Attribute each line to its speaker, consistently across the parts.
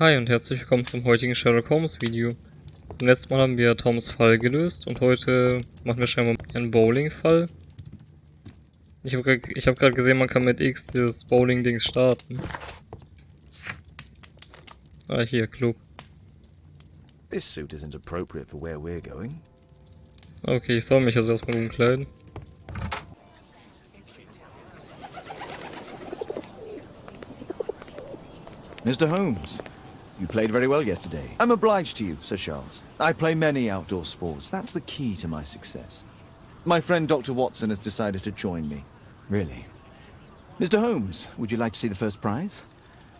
Speaker 1: Hi und herzlich willkommen zum heutigen Sherlock Holmes Video. Beim letzten Mal haben wir Toms Fall gelöst und heute machen wir scheinbar einen Bowling-Fall. Ich hab gerade gesehen, man kann mit X dieses Bowling-Dings starten. Ah, hier, Club.
Speaker 2: This suit isn't appropriate for where we're going.
Speaker 1: Okay, ich soll mich also erstmal umkleiden.
Speaker 2: Mr. Holmes, you played very well yesterday. I'm obliged to you, Sir Charles. I play many outdoor sports. That's the key to my success. My friend Dr. Watson has decided to join me. Really? Mr. Holmes, would you like to see the first prize?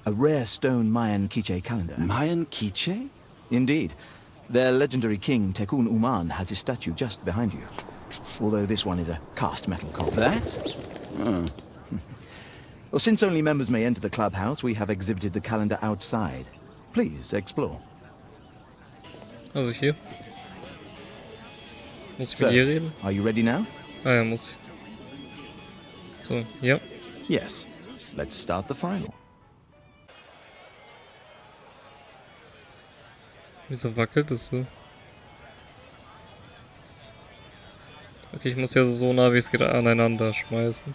Speaker 2: A rare stone Mayan Quiche calendar.
Speaker 3: Mayan Quiche?
Speaker 2: Indeed. Their legendary king, Tekun Uman, has his statue just behind you. Although this one is a cast metal copy.
Speaker 3: That? Oh.
Speaker 2: Well, since only members may enter the clubhouse, we have exhibited the calendar outside. Please, explore.
Speaker 1: Also hier. Muss ich mit dir reden?
Speaker 2: Are you ready now?
Speaker 1: Ah ja, muss ich. So, ja.
Speaker 2: Yes. Let's start the final.
Speaker 1: Wieso wackelt es so? Okay, ich muss ja so nah wie es geht aneinander schmeißen.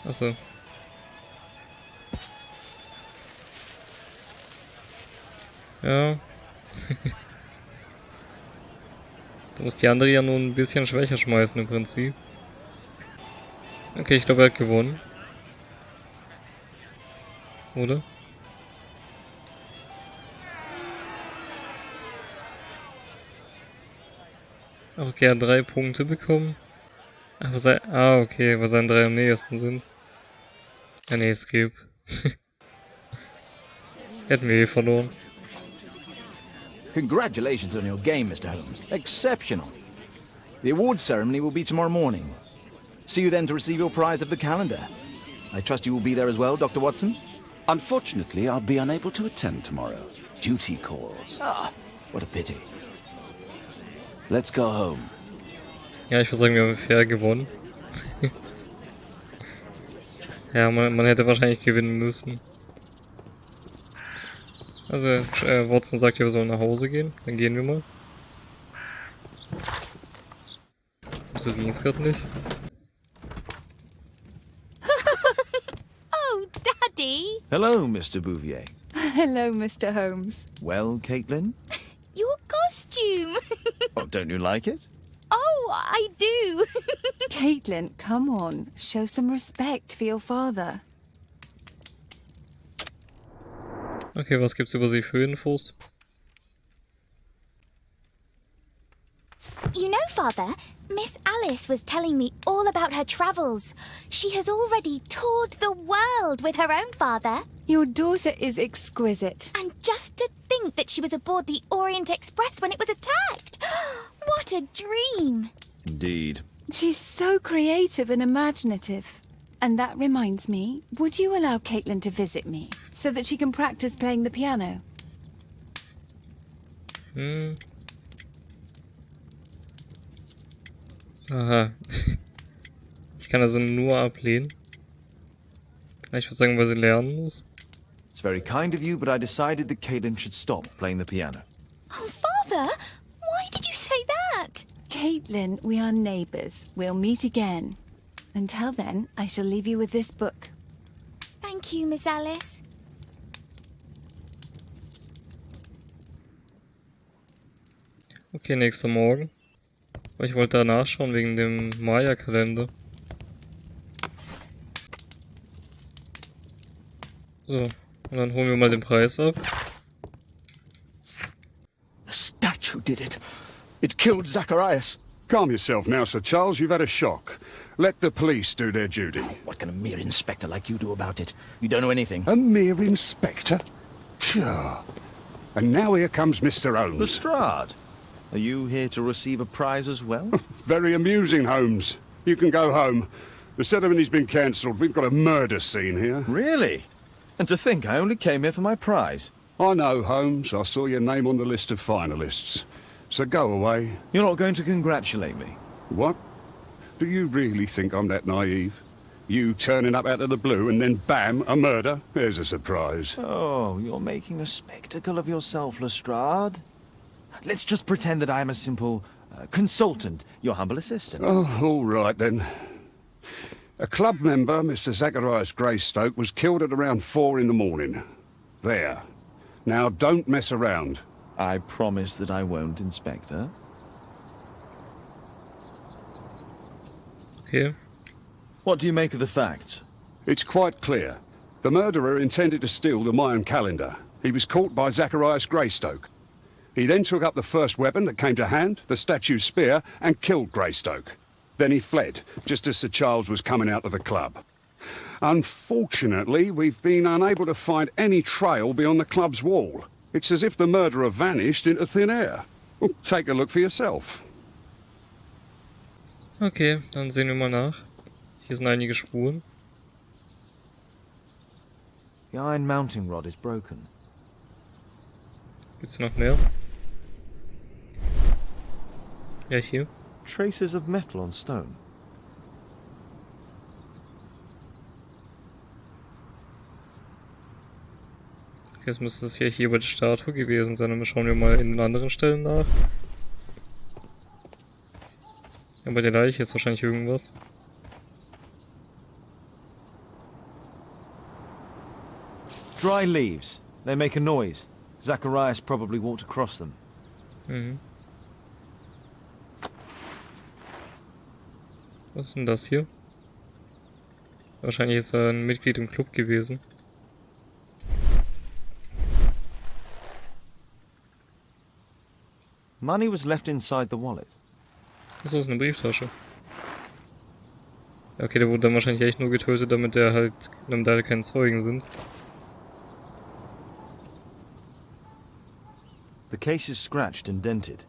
Speaker 1: Achso. Ja. Du musst die andere ja nur ein bisschen schwächer schmeißen im Prinzip. Okay, ich glaube, er hat gewonnen. Oder? Okay, er hat 3 Punkte bekommen. Aber okay, weil seine 3 am nächsten sind. Ja, nee, skip. Hätten wir verloren.
Speaker 2: Congratulations on your game, Mr. Holmes. Exceptional. The awards ceremony will be tomorrow morning. See you then to receive your prize of the calendar. I trust you will be there as well, Dr. Watson?
Speaker 3: Unfortunately, I'll be unable to attend tomorrow. Duty calls.
Speaker 2: Ah, what a pity.
Speaker 3: Let's go home.
Speaker 1: Ja, ich würde sagen, wir haben fair gewonnen. Ja, man hätte wahrscheinlich gewinnen müssen. Also, Watson sagt ja, wir sollen nach Hause gehen. Dann gehen wir mal. Wieso ging es gerade nicht?
Speaker 4: Oh, Daddy!
Speaker 2: Hello, Mr. Bouvier.
Speaker 5: Hello, Mr. Holmes.
Speaker 2: Well, Caitlin?
Speaker 4: Your costume!
Speaker 2: Oh, don't you like it?
Speaker 4: Oh, I do!
Speaker 5: Caitlin, come on. Show some respect for your father.
Speaker 1: Okay, was gibt's über sie für Infos?
Speaker 4: You know, Father, Miss Alice was telling me all about her travels. She has already toured the world with her own father.
Speaker 5: Your daughter is exquisite.
Speaker 4: And just to think that she was aboard the Orient Express when it was attacked! What a dream!
Speaker 2: Indeed.
Speaker 5: She's so creative and imaginative. And that reminds me, would you allow Caitlin to visit me so that she can practice playing the piano?
Speaker 1: Aha. Ich kann also nur ablehnen. Ich würde sagen, weil sie lernen muss.
Speaker 2: It's very kind of you, but I decided that Caitlin should stop playing the piano.
Speaker 4: Oh, Father! Why did you say that?
Speaker 5: Caitlin, we are neighbours. We'll meet again. Until then, I shall leave you with this book.
Speaker 4: Thank you, Miss Alice.
Speaker 1: Okay, nächster Morgen. Aber ich wollte da nachschauen wegen dem Maya-Kalender. So, und dann holen wir mal den Preis ab.
Speaker 2: The statue did it. It killed Zacharias.
Speaker 6: Calm yourself now, Sir Charles. You've had a shock. Let the police do their duty.
Speaker 2: What can a mere inspector like you do about it? You don't know anything.
Speaker 6: A mere inspector? Phew. And now here comes Mr. Holmes.
Speaker 2: Lestrade, are you here to receive a prize as well?
Speaker 6: Very amusing, Holmes. You can go home. The ceremony's been cancelled. We've got a murder scene here.
Speaker 2: Really? And to think I only came here for my prize.
Speaker 6: I know, Holmes. I saw your name on the list of finalists. So go away.
Speaker 2: You're not going to congratulate me?
Speaker 6: What? Do you really think I'm that naive? You turning up out of the blue and then bam, a murder? There's a surprise.
Speaker 2: Oh, you're making a spectacle of yourself, Lestrade. Let's just pretend that I am a simple consultant, your humble assistant.
Speaker 6: Oh, all right then. A club member, Mr. Zacharias Greystoke, was killed at around 4 in the morning. There. Now, don't mess around.
Speaker 2: I promise that I won't, Inspector.
Speaker 1: Okay.
Speaker 2: What do you make of the facts?
Speaker 6: It's quite clear. The murderer intended to steal the Mayan calendar. He was caught by Zacharias Greystoke. He then took up the first weapon that came to hand, the statue's spear, and killed Greystoke. Then he fled, just as Sir Charles was coming out of the club. Unfortunately, we've been unable to find any trail beyond the club's wall. It's as if the murderer vanished into thin air. Well, take a look for yourself.
Speaker 1: Okay, dann sehen wir mal nach. Hier sind einige Spuren.
Speaker 2: The iron mounting rod is broken.
Speaker 1: Gibt's noch mehr? Ja, hier.
Speaker 2: Traces of metal on stone.
Speaker 1: Jetzt müsste es ja hier bei der Statue gewesen sein. Dann schauen wir mal in den anderen Stellen nach. Ja, bei der Leiche ist wahrscheinlich irgendwas.
Speaker 2: Dry leaves. They make a noise. Zacharias probably walked across them.
Speaker 1: Mhm. Was ist denn das hier? Wahrscheinlich ist er ein Mitglied im Club gewesen.
Speaker 2: Money was left inside the wallet.
Speaker 1: Achso, ist eine Brieftasche. Ja, okay, der wurde dann wahrscheinlich echt nur getötet, damit da halt keine Zeugen sind.
Speaker 2: The case is scratched and dented.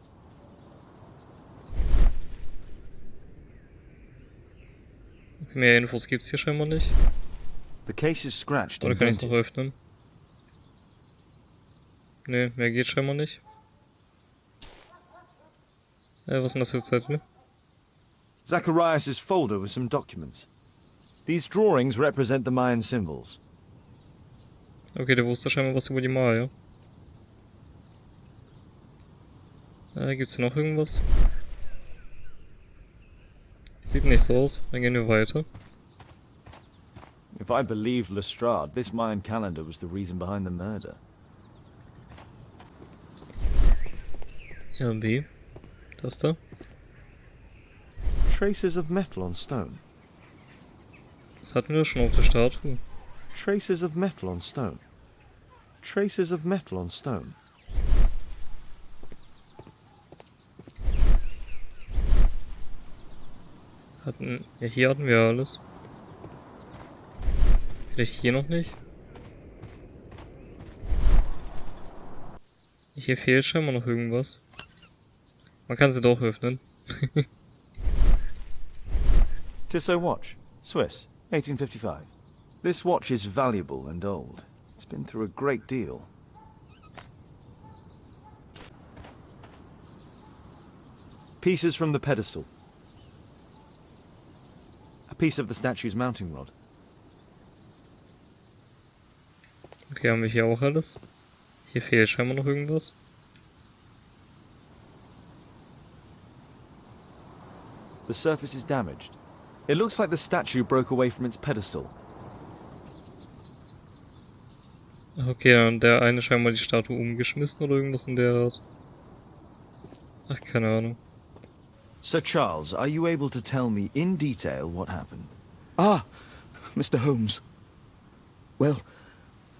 Speaker 1: Mehr Infos gibt's hier scheinbar nicht.
Speaker 2: The case is scratched
Speaker 1: Oder
Speaker 2: and
Speaker 1: kann ich es noch
Speaker 2: dented.
Speaker 1: öffnen? Ne, mehr geht scheinbar nicht. Was sind das für Zettel?
Speaker 2: Zacharias' folder with some documents. These drawings represent the Mayan symbols.
Speaker 1: Okay, der wusste scheinbar was über die Maya. Gibt's hier noch irgendwas? Sieht nicht so aus. Dann gehen wir weiter.
Speaker 2: If I believed Lestrade, this Mayan calendar was the reason behind the murder.
Speaker 1: Ja, B. Das da.
Speaker 2: Traces of metal on stone.
Speaker 1: Das hatten wir schon auf der Statue.
Speaker 2: Traces of metal on stone. Traces of metal on stone.
Speaker 1: Ja, hier hatten wir alles. Vielleicht hier noch nicht? Hier fehlt scheinbar noch irgendwas. Man kann sie doch öffnen.
Speaker 2: Tissot watch, Swiss, 1855. This watch is valuable and old. It's been through a great deal. Pieces from the pedestal. A piece of the statue's mounting rod.
Speaker 1: Okay, haben wir hier auch alles? Hier fehlt scheinbar noch irgendwas.
Speaker 2: The surface is damaged. It looks like the statue broke away from its pedestal.
Speaker 1: Okay, dann der eine scheinbar die Statue umgeschmissen oder irgendwas in der Art. Ach, keine Ahnung.
Speaker 2: Sir Charles, are you able to tell me in detail what happened?
Speaker 7: Ah, Mr. Holmes. Well,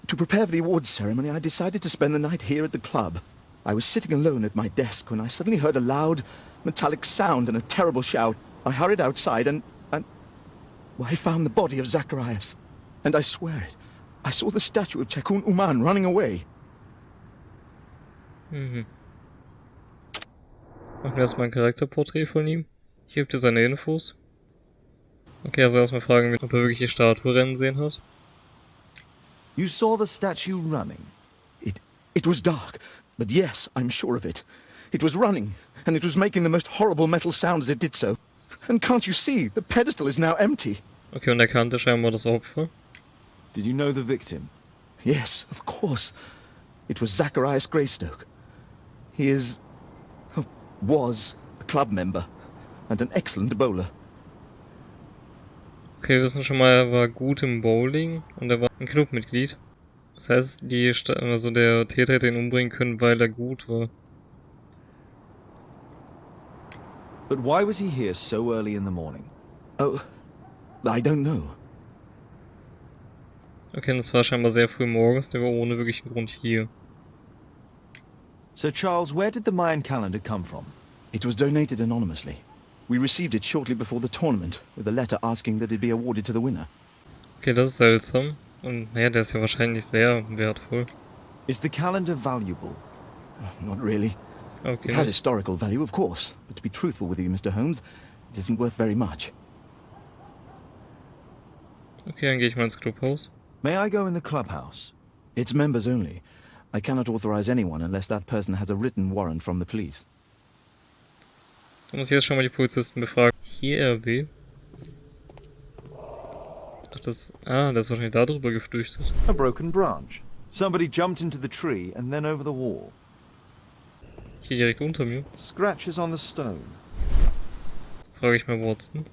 Speaker 7: to prepare for the awards ceremony, I decided to spend the night here at the club. I was sitting alone at my desk when I suddenly heard a loud, metallic sound and a terrible shout. I hurried outside and well, I found the body of Zacharias. And I swear it, I saw the statue of Tekun Uman running away.
Speaker 1: Mhm. Machen wir erstmal ein Charakterporträt von ihm. Hier habt ihr seine Infos. Okay, also erstmal fragen wir, ob er wirklich die Statue rennen sehen hat.
Speaker 2: You saw the statue running?
Speaker 7: It was dark, but yes, I'm sure of it. It was running, and it was making the most horrible metal sound as it did so. And can't you see, the pedestal is now empty.
Speaker 1: Okay, und er kannte scheinbar das Opfer.
Speaker 2: Did you know the victim?
Speaker 7: Yes, of course. It was Zacharias Greystoke. He is... oh, was a club member and an excellent bowler.
Speaker 1: Okay, wir wissen schon mal, er war gut im Bowling und er war ein Clubmitglied. Das heißt, also der Täter hätte ihn umbringen können, weil er gut war.
Speaker 2: But why was he here so early in the morning?
Speaker 7: Oh, I don't know.
Speaker 1: Okay, das war scheinbar sehr früh morgens, der war ohne wirklichen Grund hier.
Speaker 2: Sir Charles, where did the Mayan calendar come from?
Speaker 7: It was donated anonymously. We received it shortly before the tournament, with a letter asking that it be awarded to the winner.
Speaker 1: Okay, das ist seltsam. Und naja, der ist ja wahrscheinlich sehr wertvoll.
Speaker 2: Is the calendar valuable?
Speaker 7: Not really.
Speaker 1: Okay.
Speaker 7: It has historical value, of course, but to be truthful with you, Mr. Holmes, it isn't worth very much.
Speaker 1: Okay, dann gehe ich mal ins Clubhaus.
Speaker 2: May I go in the clubhouse?
Speaker 7: It's members only. I cannot authorize anyone unless that person has a written warrant from the police.
Speaker 1: Da muss ich jetzt schon mal die Polizisten befragen. Hier RW. Ach, der ist wahrscheinlich da drüber geflüchtet.
Speaker 2: A broken branch. Somebody jumped into the tree and then over the wall.
Speaker 1: Hier direkt unter mir.
Speaker 2: Scratches on the stone.
Speaker 1: Frage ich mal Watson.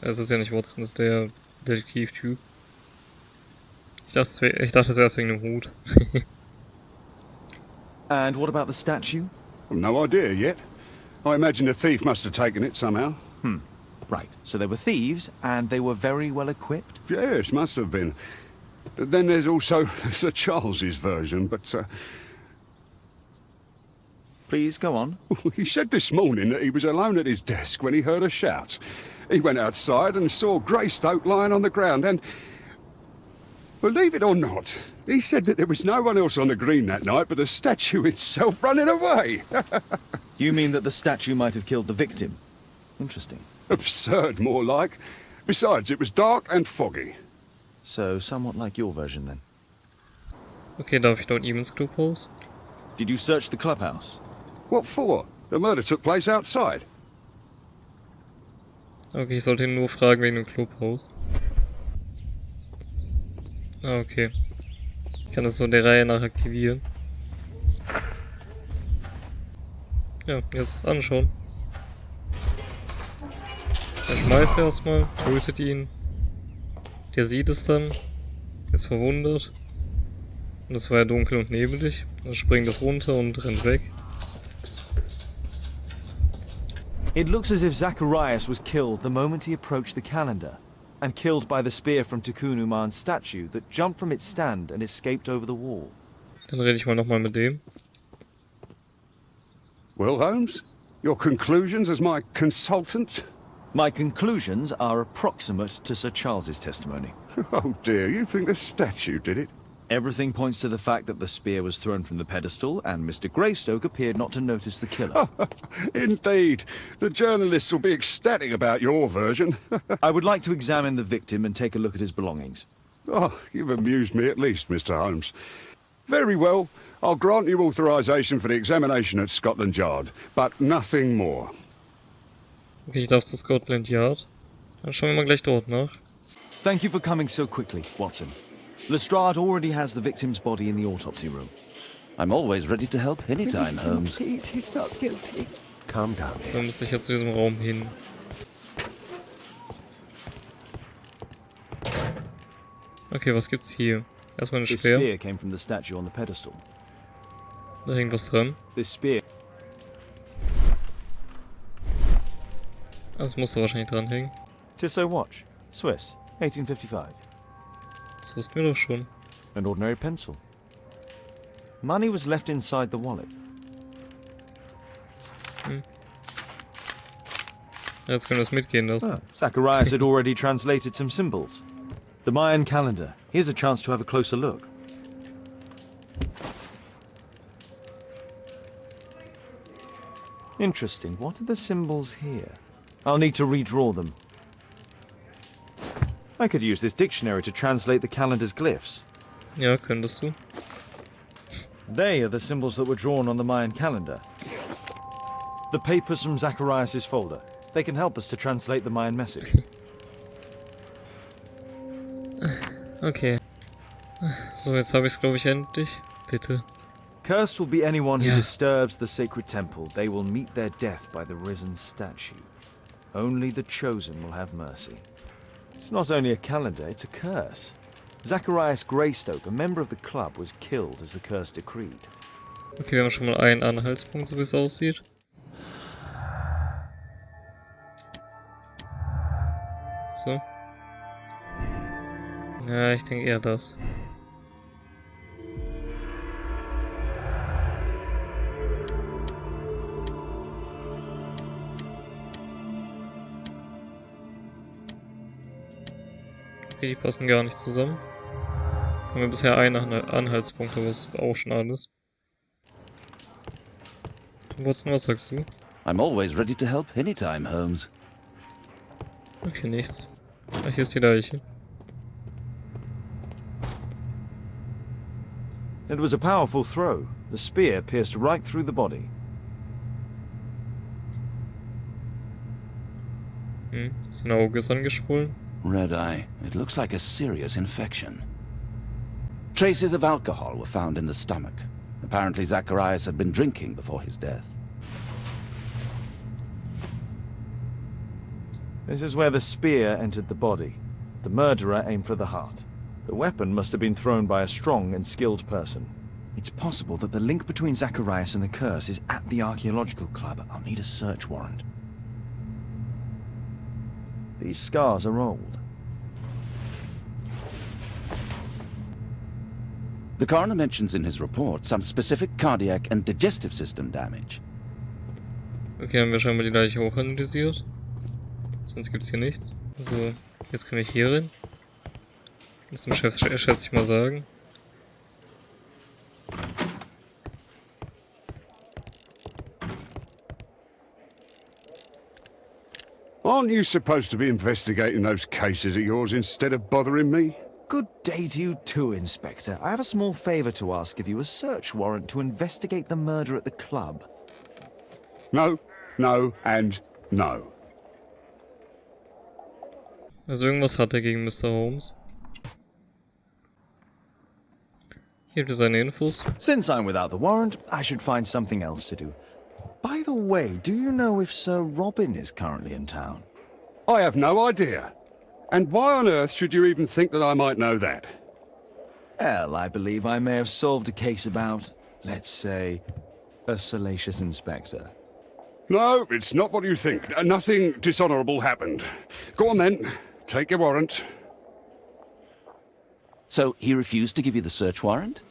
Speaker 1: Es ist ja nicht Watson, das ist der Detektivtyp. Ich dachte es erst wegen dem Hut.
Speaker 2: And what about the statue?
Speaker 6: No idea yet. I imagine a thief must have taken it somehow.
Speaker 2: Right, so they were thieves and they were very well equipped.
Speaker 6: Yes, must have been. Then there's also Sir Charles's version, but
Speaker 2: Please go on.
Speaker 6: he said this morning that he was alone at his desk when he heard a shout. He went outside and saw Greystoke lying on the ground and, believe it or not, he said that there was no one else on the green that night but the statue itself running away.
Speaker 2: You mean that the statue might have killed the victim? Interesting.
Speaker 6: Absurd, more like. Besides, it was dark and foggy.
Speaker 2: So, somewhat like your version then.
Speaker 1: Okay, darf ich dort ihm ins Clubhaus?
Speaker 2: Did you search the clubhouse?
Speaker 6: What for? The murder took place outside.
Speaker 1: Okay, ich sollte ihn nur fragen wegen dem Clubhaus. Ah, okay. Ich kann das so der Reihe nach aktivieren. Ja, jetzt anschauen. Er schmeißt erstmal, tötet ihn. Der sieht es dann, ist verwundert. Und es war ja dunkel und nebelig. Dann springt es runter und rennt weg.
Speaker 2: It looks as if Zacharias was killed the moment he approached the calendar, and killed by the spear from Tukunuman's statue that jumped from its stand and escaped over the wall.
Speaker 1: Dann rede ich mal nochmal mit dem.
Speaker 6: Well, Holmes, your conclusions as my consultant?
Speaker 2: My conclusions are approximate to Sir Charles's testimony.
Speaker 6: Oh dear, you think the statue did it?
Speaker 2: Everything points to the fact that the spear was thrown from the pedestal, and Mr. Greystoke appeared not to notice the killer.
Speaker 6: Indeed. The journalists will be ecstatic about your version.
Speaker 2: I would like to examine the victim and take a look at his belongings.
Speaker 6: Oh, you've amused me at least, Mr. Holmes. Very well. I'll grant you authorization for the examination at Scotland Yard, but nothing more.
Speaker 1: Okay, ich darf zu Scotland Yard. Dann schauen wir mal gleich dort nach.
Speaker 2: Thank you for coming so quickly, Watson. Lestrade already has the victim's body in the autopsy room.
Speaker 3: I'm always ready to help anytime, Holmes.
Speaker 5: Please, he's not guilty.
Speaker 3: Calm down
Speaker 1: So
Speaker 3: here.
Speaker 1: müsste ich ja zu diesem Raum hin. Okay, was gibt's hier? Erstmal eine
Speaker 2: This
Speaker 1: Speer.
Speaker 2: spear came from the statue on the pedestal.
Speaker 1: Da hängt was dran.
Speaker 2: This spear...
Speaker 1: Das musste wahrscheinlich dranhängen.
Speaker 2: Tissot watch. Swiss. 1855.
Speaker 1: Das wussten wir doch schon.
Speaker 2: An ordinary pencil. Money was left inside the wallet.
Speaker 1: Jetzt können wir es mitgehen lassen.
Speaker 2: Ah, Zacharias had already translated some symbols. The Mayan calendar. Here's a chance to have a closer look. Interesting. What are the symbols here? I'll need to redraw them. I could use this dictionary to translate the calendar's glyphs.
Speaker 1: Ja, könntest du.
Speaker 2: They are the symbols that were drawn on the Mayan calendar. The papers from Zacharias' folder. They can help us to translate the Mayan message.
Speaker 1: Okay. So, jetzt habe ich es, glaube ich, endlich. Bitte.
Speaker 2: Cursed will be anyone who
Speaker 1: Yeah.
Speaker 2: disturbs the sacred temple. They will meet their death by the risen statue. Only the chosen will have mercy. It's not only a calendar, it's a curse. Zacharias Greystoke, a member of the club, was killed as the curse decreed.
Speaker 1: Okay, wir haben schon mal einen Anhaltspunkt, so wie es aussieht. So. Ja, ich denke eher das. Okay, die passen gar nicht zusammen. Haben wir bisher einen Anhaltspunkt, aber das ist auch schon alles. Watson, was sagst du?
Speaker 3: I'm always ready to help anytime, Holmes.
Speaker 1: Okay, nichts. Ach, hier ist die Leiche.
Speaker 2: It was a powerful throw. The spear pierced right through the body.
Speaker 1: Sein Auge ist angeschwollen.
Speaker 3: Red eye. It looks like a serious infection. Traces of alcohol were found in the stomach. Apparently Zacharias had been drinking before his death.
Speaker 2: This is where the spear entered the body. The murderer aimed for the heart. The weapon must have been thrown by a strong and skilled person.
Speaker 7: It's possible that the link between Zacharias and the curse is at the archaeological club. I'll need a search warrant.
Speaker 2: These scars are old.
Speaker 3: The coroner mentions in his report some specific cardiac and digestive system damage.
Speaker 1: Okay, haben wir scheinbar die Leiche auch analysiert. Sonst gibt's hier nichts. So, jetzt können wir hier rein. Das dem Chef, schätze ich mal, sagen.
Speaker 6: Aren't you supposed to be investigating those cases of yours instead of bothering me?
Speaker 2: Good day to you too, Inspector. I have a small favor to ask of you, a search warrant to investigate the murder at the club.
Speaker 6: No, no, and no.
Speaker 1: Also irgendwas hat er gegen Mr. Holmes. Hier habt ihr seine Infos.
Speaker 2: Since I'm without the warrant, I should find something else to do. By the way, do you know if Sir Robin is currently in town?
Speaker 6: I have no idea. And why on earth should you even think that I might know that?
Speaker 2: Well, I believe I may have solved a case about, let's say, a salacious inspector.
Speaker 6: No, it's not what you think. Nothing dishonourable happened. Go on then. Take your warrant.
Speaker 3: So he refused to give you the search warrant?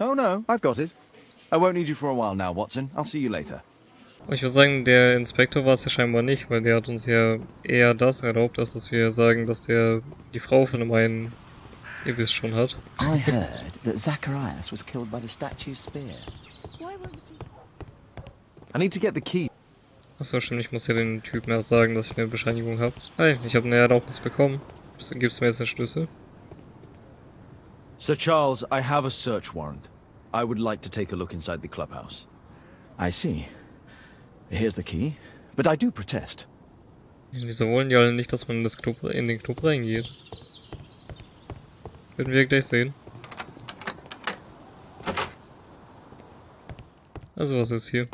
Speaker 2: Oh no, I've got it. I won't need you for a while now, Watson. I'll see you later.
Speaker 1: Ich würde sagen, der Inspektor war es ja scheinbar nicht, weil der hat uns ja eher das erlaubt, als dass wir sagen, dass der die Frau von dem einen Ibis schon hat.
Speaker 7: I heard that Zacharias was killed by the statue's spear.
Speaker 2: I need to get the key.
Speaker 1: Achso, stimmt, ich muss ja den Typen erst sagen, dass ich eine Bescheinigung habe. Hi, ich habe eine Erlaubnis bekommen. Gibst du mir jetzt den Schlüssel?
Speaker 2: Sir Charles, I have a search warrant. I would like to take a look inside the clubhouse.
Speaker 7: I see. Here's the key, but I do protest.
Speaker 1: Wieso wollen die alle nicht, dass man in den Club reingeht? Werden wir gleich sehen. Also was ist hier?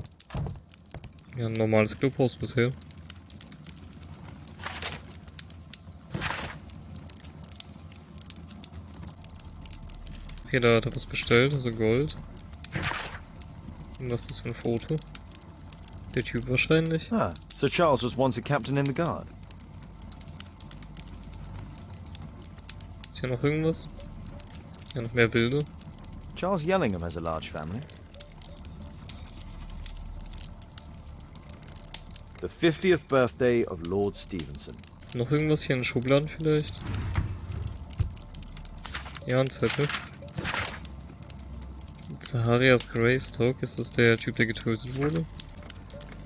Speaker 1: Ja, ein normales Clubhaus bisher. Okay, da hat er was bestellt, also Gold. Und was ist das für ein Foto? Der Typ wahrscheinlich.
Speaker 2: Ah, Sir Charles was once a captain in the guard.
Speaker 1: Ist hier noch irgendwas? Ja, noch mehr Bilder.
Speaker 2: Charles Yellingham has a large family. The 50th birthday of Lord Stevenson.
Speaker 1: Noch irgendwas hier in den Schubladen vielleicht? Ja, ein Zettel. Zacharias Greystoke, ist das der Typ, der getötet wurde?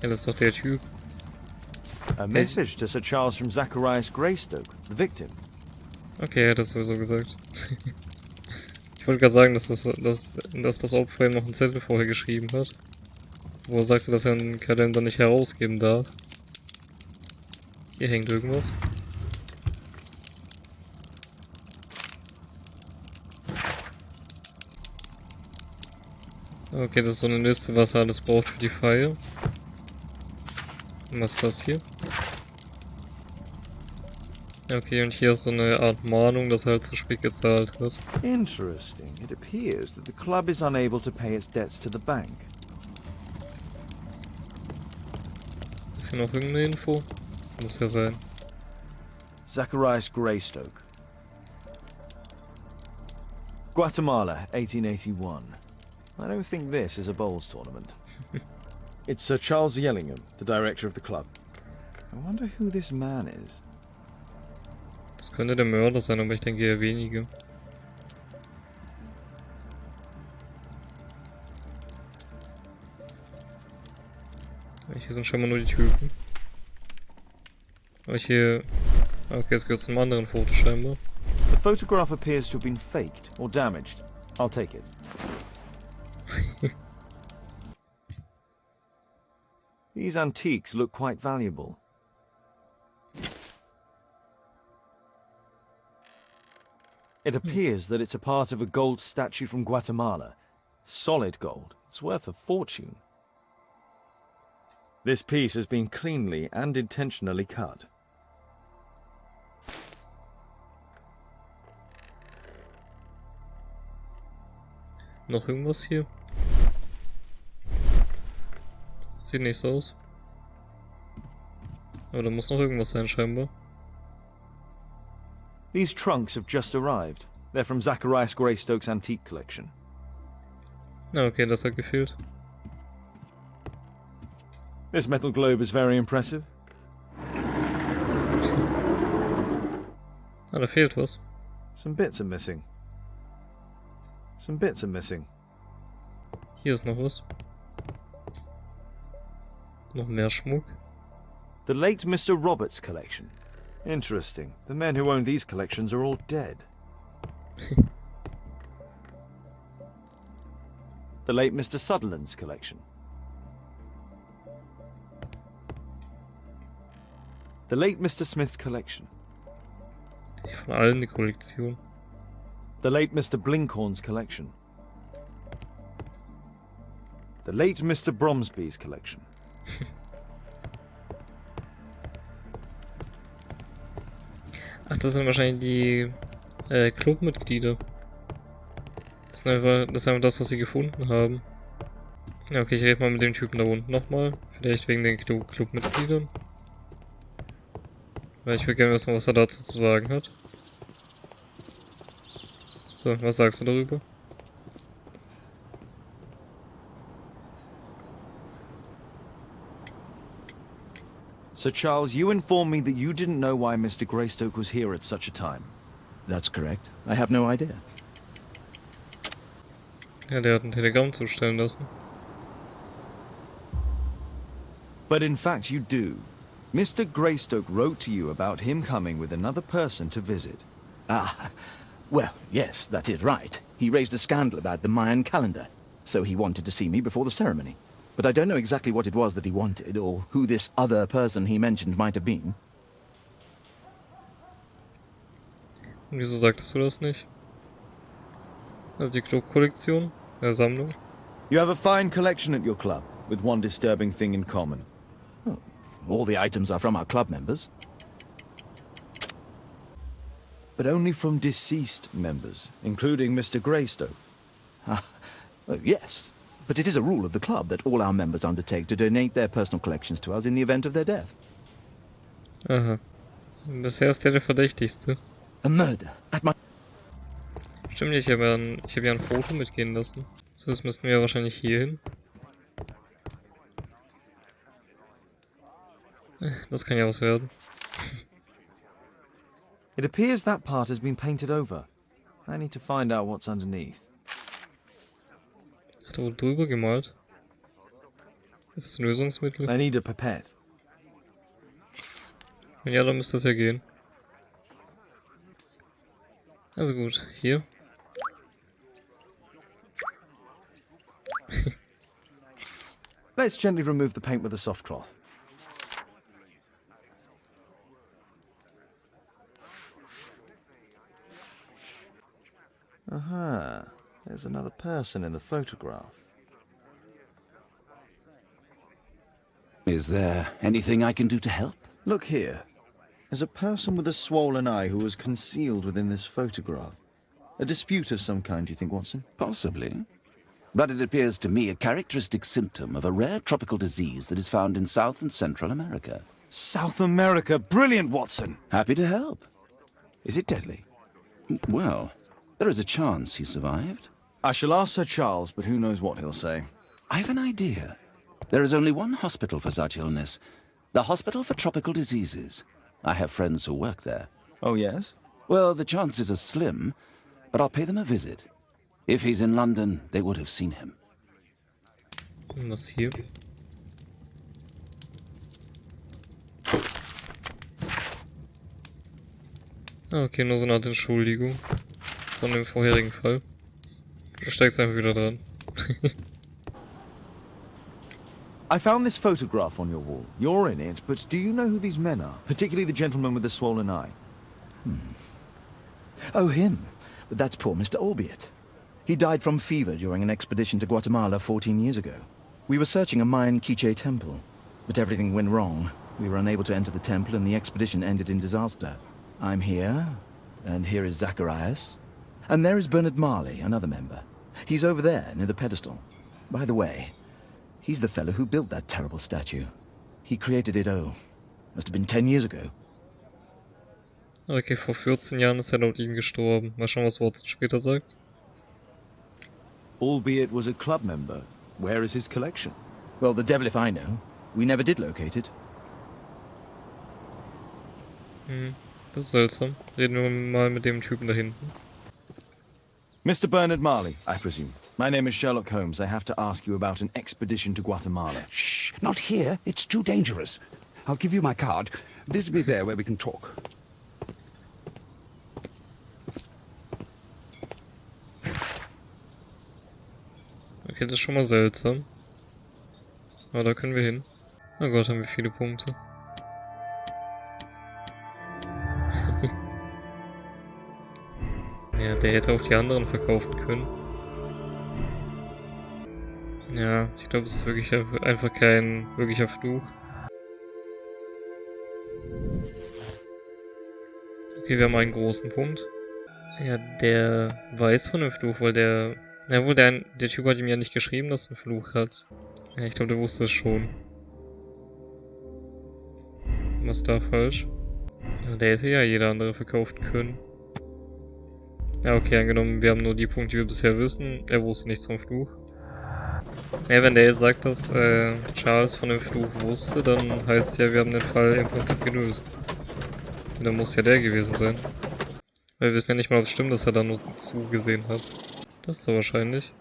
Speaker 1: Ja, das ist doch der Typ.
Speaker 2: A message to Sir Charles from Zacharias Greystoke, the victim.
Speaker 1: Okay, er hat das sowieso gesagt. Ich wollte gerade sagen, dass das Opfer ihm noch einen Zettel vorher geschrieben hat. Wo er sagte, dass er einen Kalender nicht herausgeben darf. Hier hängt irgendwas. Okay, das ist so eine Liste, was er alles braucht für die Feier. Und was ist das hier? Okay, und hier ist so eine Art Mahnung, dass er halt zu spät gezahlt hat.
Speaker 2: Interesting. It appears that the club is unable to pay its debts to the bank.
Speaker 1: Ist hier noch irgendeine Info? Muss ja sein.
Speaker 2: Zacharias Greystoke. Guatemala, 1881. I don't think this is a bowls tournament. It's Sir Charles Yellingham, the director of the club. I wonder who this man is.
Speaker 1: Das könnte der Mörder sein, aber ich denke eher wenige. Hier sind schon mal nur die Typen. Aber hier... Okay, es gehört zu einem anderen Foto scheinbar.
Speaker 2: The photograph appears to have been faked or damaged. I'll take it. These antiques look quite valuable. It appears that it's a part of a gold statue from Guatemala. Solid gold. It's worth a fortune. This piece has been cleanly and intentionally cut.
Speaker 1: Noch irgendwas hier? Sieht nicht so aus. Aber da muss noch irgendwas sein scheinbar.
Speaker 2: These trunks have just arrived. They're from Zacharias Greystoke's antique collection.
Speaker 1: Na okay, das hat gefehlt.
Speaker 2: This metal globe is very impressive.
Speaker 1: Ah, da fehlt was.
Speaker 2: Some bits are missing. Some bits are missing.
Speaker 1: Hier ist noch was. Noch mehr Schmuck.
Speaker 2: The late Mr. Roberts' collection. Interesting. The men who own these collections are all dead. The late Mr. Sutherland's collection. The late Mr. Smith's collection.
Speaker 1: Die von allen die Kollektion.
Speaker 2: The late Mr. Blinkhorn's collection. The late Mr. Bromsby's collection.
Speaker 1: Ach, das sind wahrscheinlich die Clubmitglieder. Das ist einfach das, was sie gefunden haben. Ja, okay, ich rede mal mit dem Typen da unten nochmal. Vielleicht wegen den Clubmitgliedern. Weil ich will gerne wissen, was er dazu zu sagen hat. So, was sagst du darüber?
Speaker 2: Sir Charles, you informed me that you didn't know why Mr. Greystoke was here at such a time.
Speaker 7: That's correct. I have no idea.
Speaker 1: Ja, der hat ein Telegramm zustellen lassen.
Speaker 2: But in fact you do. Mr. Greystoke wrote to you about him coming with another person to visit.
Speaker 7: Ah, well, yes, that is right. He raised a scandal about the Mayan calendar, so he wanted to see me before the ceremony. But I don't know exactly what it was that he wanted, or who this other person he mentioned might have been.
Speaker 1: Und wieso sagtest du das nicht? Also die Clubkollektion, Sammlung.
Speaker 2: You have a fine collection at your club, with one disturbing thing in common.
Speaker 7: All the items are from our club members.
Speaker 2: But only from deceased members, including Mr. Greystoke.
Speaker 7: Yes, but it is a rule of the club that all our members undertake to donate their personal collections to us in the event of their death.
Speaker 1: Aha. Bisher ist der der Verdächtigste.
Speaker 7: A murder at my...
Speaker 1: Stimmt, ich habe ja ein Foto mitgehen lassen. So, jetzt müssten wir wahrscheinlich hier hin. Das kann ja was werden.
Speaker 2: It appears that part has been painted over. I need to find out what's underneath.
Speaker 1: Hat er wohl drüber gemalt? Ist das ein Lösungsmittel?
Speaker 2: I need a pipette.
Speaker 1: Wenn ja, dann müsste das ja gehen. Also gut, hier.
Speaker 2: Let's gently remove the paint with a soft cloth. Aha. There's another person in the photograph.
Speaker 3: Is there anything I can do to help?
Speaker 2: Look here. There's a person with a swollen eye who was concealed within this photograph. A dispute of some kind, do you think, Watson?
Speaker 3: Possibly. But it appears to me a characteristic symptom of a rare tropical disease that is found in South and Central America.
Speaker 2: South America! Brilliant, Watson!
Speaker 3: Happy to help.
Speaker 2: Is it deadly?
Speaker 3: Well, there is a chance he survived.
Speaker 2: I shall ask Sir Charles, but who knows what he'll say.
Speaker 3: I have an idea. There is only one hospital for such illness. The Hospital for Tropical Diseases. I have friends who work there.
Speaker 2: Oh, yes?
Speaker 3: Well, the chances are slim, but I'll pay them a visit. If he's in London, they would have seen him.
Speaker 1: Was hier? Ah, okay, nur so eine Art Entschuldigung von dem vorherigen Fall. Du steigst einfach wieder dran.
Speaker 2: I found this photograph on your wall. You're in it, but do you know who these men are? Particularly the gentleman with the swollen eye. Oh, him. But that's poor Mr. Albiot. He died from fever during an expedition to Guatemala 14 years ago. We were searching a Mayan Quiche temple, but everything went wrong. We were unable to enter the temple and the expedition ended in disaster. I'm here, and here is Zacharias. And there is Bernard Marley, another member. He's over there, near the pedestal. By the way, he's the fellow who built that terrible statue. He created it, must have been 10 years ago.
Speaker 1: Okay, vor 14 Jahren ist er laut ihm gestorben. Mal schauen, was Watson später sagt.
Speaker 2: Albeit was a club member. Where is his collection? Well, the devil if I know. We never did locate it.
Speaker 1: Das ist seltsam. Reden wir mal mit dem Typen da hinten.
Speaker 2: Mr. Bernard Marley, I presume. My name is Sherlock Holmes. I have to ask you about an expedition to Guatemala.
Speaker 6: Shh, not here. It's too dangerous. I'll give you my card. Visit me there where we can talk.
Speaker 1: Okay, das ist schon mal seltsam. Aber da können wir hin. Oh Gott, haben wir viele Punkte. Ja, der hätte auch die anderen verkaufen können. Ja, ich glaube, es ist wirklich einfach kein wirklicher Fluch. Okay, wir haben einen großen Punkt. Ja, der weiß von dem Fluch, weil der... Ja, wohl, der Typ hat ihm ja nicht geschrieben, dass er einen Fluch hat. Ja, ich glaube, der wusste es schon. Was da falsch? Ja, der hätte ja jeder andere verkaufen können. Ja, okay, angenommen, wir haben nur die Punkte, die wir bisher wissen. Er wusste nichts vom Fluch. Ja, wenn der jetzt sagt, dass Charles von dem Fluch wusste, dann heißt es ja, wir haben den Fall im Prinzip gelöst. Und dann muss ja der gewesen sein. Weil wir wissen ja nicht mal, ob es stimmt, dass er da nur zugesehen hat. Das ist doch wahrscheinlich.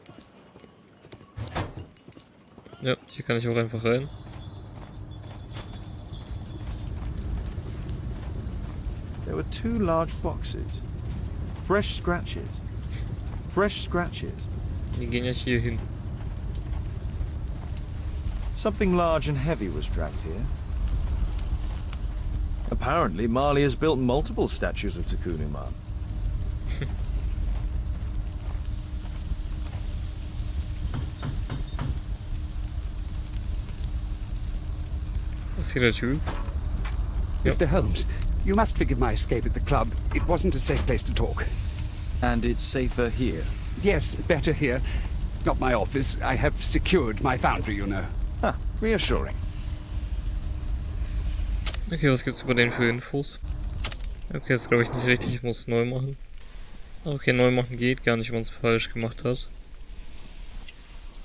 Speaker 1: Ja, hier kann ich auch einfach rein.
Speaker 2: There were 2 large foxes. Fresh scratches. Fresh scratches.
Speaker 1: Die gehen ja hier hin.
Speaker 2: Something large and heavy was dragged here. Apparently, Marley has built multiple statues of Takunuman.
Speaker 1: Ist hier der Typ? Ja.
Speaker 6: Mr. Holmes, you must forgive my escape at the club. It wasn't a safe place to talk.
Speaker 2: And it's safer here.
Speaker 6: Yes, better here. Not my office. I have secured my foundry, you know.
Speaker 2: Ah, reassuring.
Speaker 1: Okay, was gibt's über den für Infos? Okay, das ist glaube ich nicht richtig, ich muss es neu machen. Okay, neu machen geht gar nicht, wenn man es falsch gemacht hat.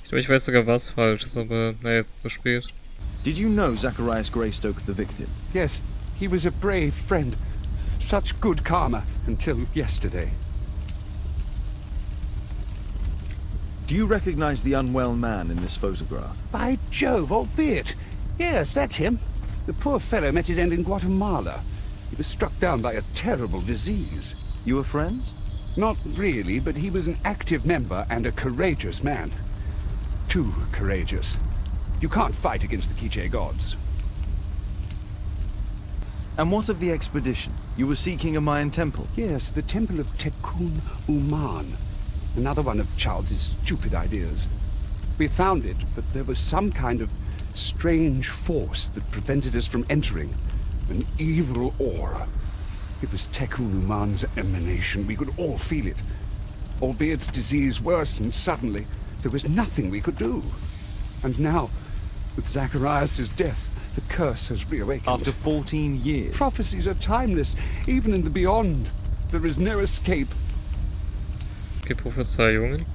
Speaker 1: Ich glaube, ich weiß sogar, was falsch ist, aber naja, jetzt ist es zu spät.
Speaker 2: Did you know Zacharias Greystoke, the victim?
Speaker 6: Yes, he was a brave friend. Such good karma until yesterday.
Speaker 2: Do you recognize the unwell man in this photograph?
Speaker 6: By Jove, albeit. Yes, that's him. The poor fellow met his end in Guatemala. He was struck down by a terrible disease.
Speaker 2: You were friends?
Speaker 6: Not really, but he was an active member and a courageous man. Too courageous. You can't fight against the Quiche gods.
Speaker 2: And what of the expedition? You were seeking a Mayan temple.
Speaker 6: Yes, the temple of Tekun Uman. Another one of Charles's stupid ideas. We found it, but there was some kind of strange force that prevented us from entering. An evil aura. It was Tekun Uman's emanation. We could all feel it. Albiet's disease worsened suddenly. There was nothing we could do. And now, with Zacharias' death, the curse has reawakened.
Speaker 2: After 14 years.
Speaker 6: Prophecies are timeless, even in the beyond. There is no escape.
Speaker 1: Okay, Prophezeiungen.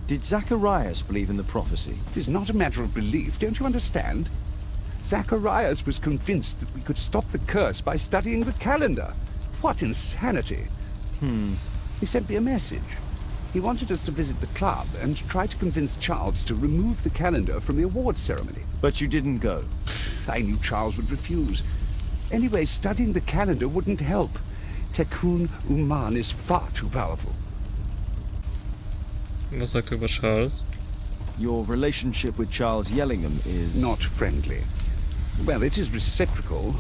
Speaker 2: Did Zacharias believe in the prophecy?
Speaker 6: It is not a matter of belief, don't you understand? Zacharias was convinced that we could stop the curse by studying the calendar. What insanity! He sent me a message. He wanted us to visit the club and try to convince Charles to remove the calendar from the awards ceremony.
Speaker 2: But you didn't go.
Speaker 6: I knew Charles would refuse. Anyway, studying the calendar wouldn't help. Tekun Uman is far too powerful.
Speaker 1: Was sagt er über Charles?
Speaker 2: Your relationship with Charles Yellingham is...
Speaker 6: Not friendly. Well, it is reciprocal.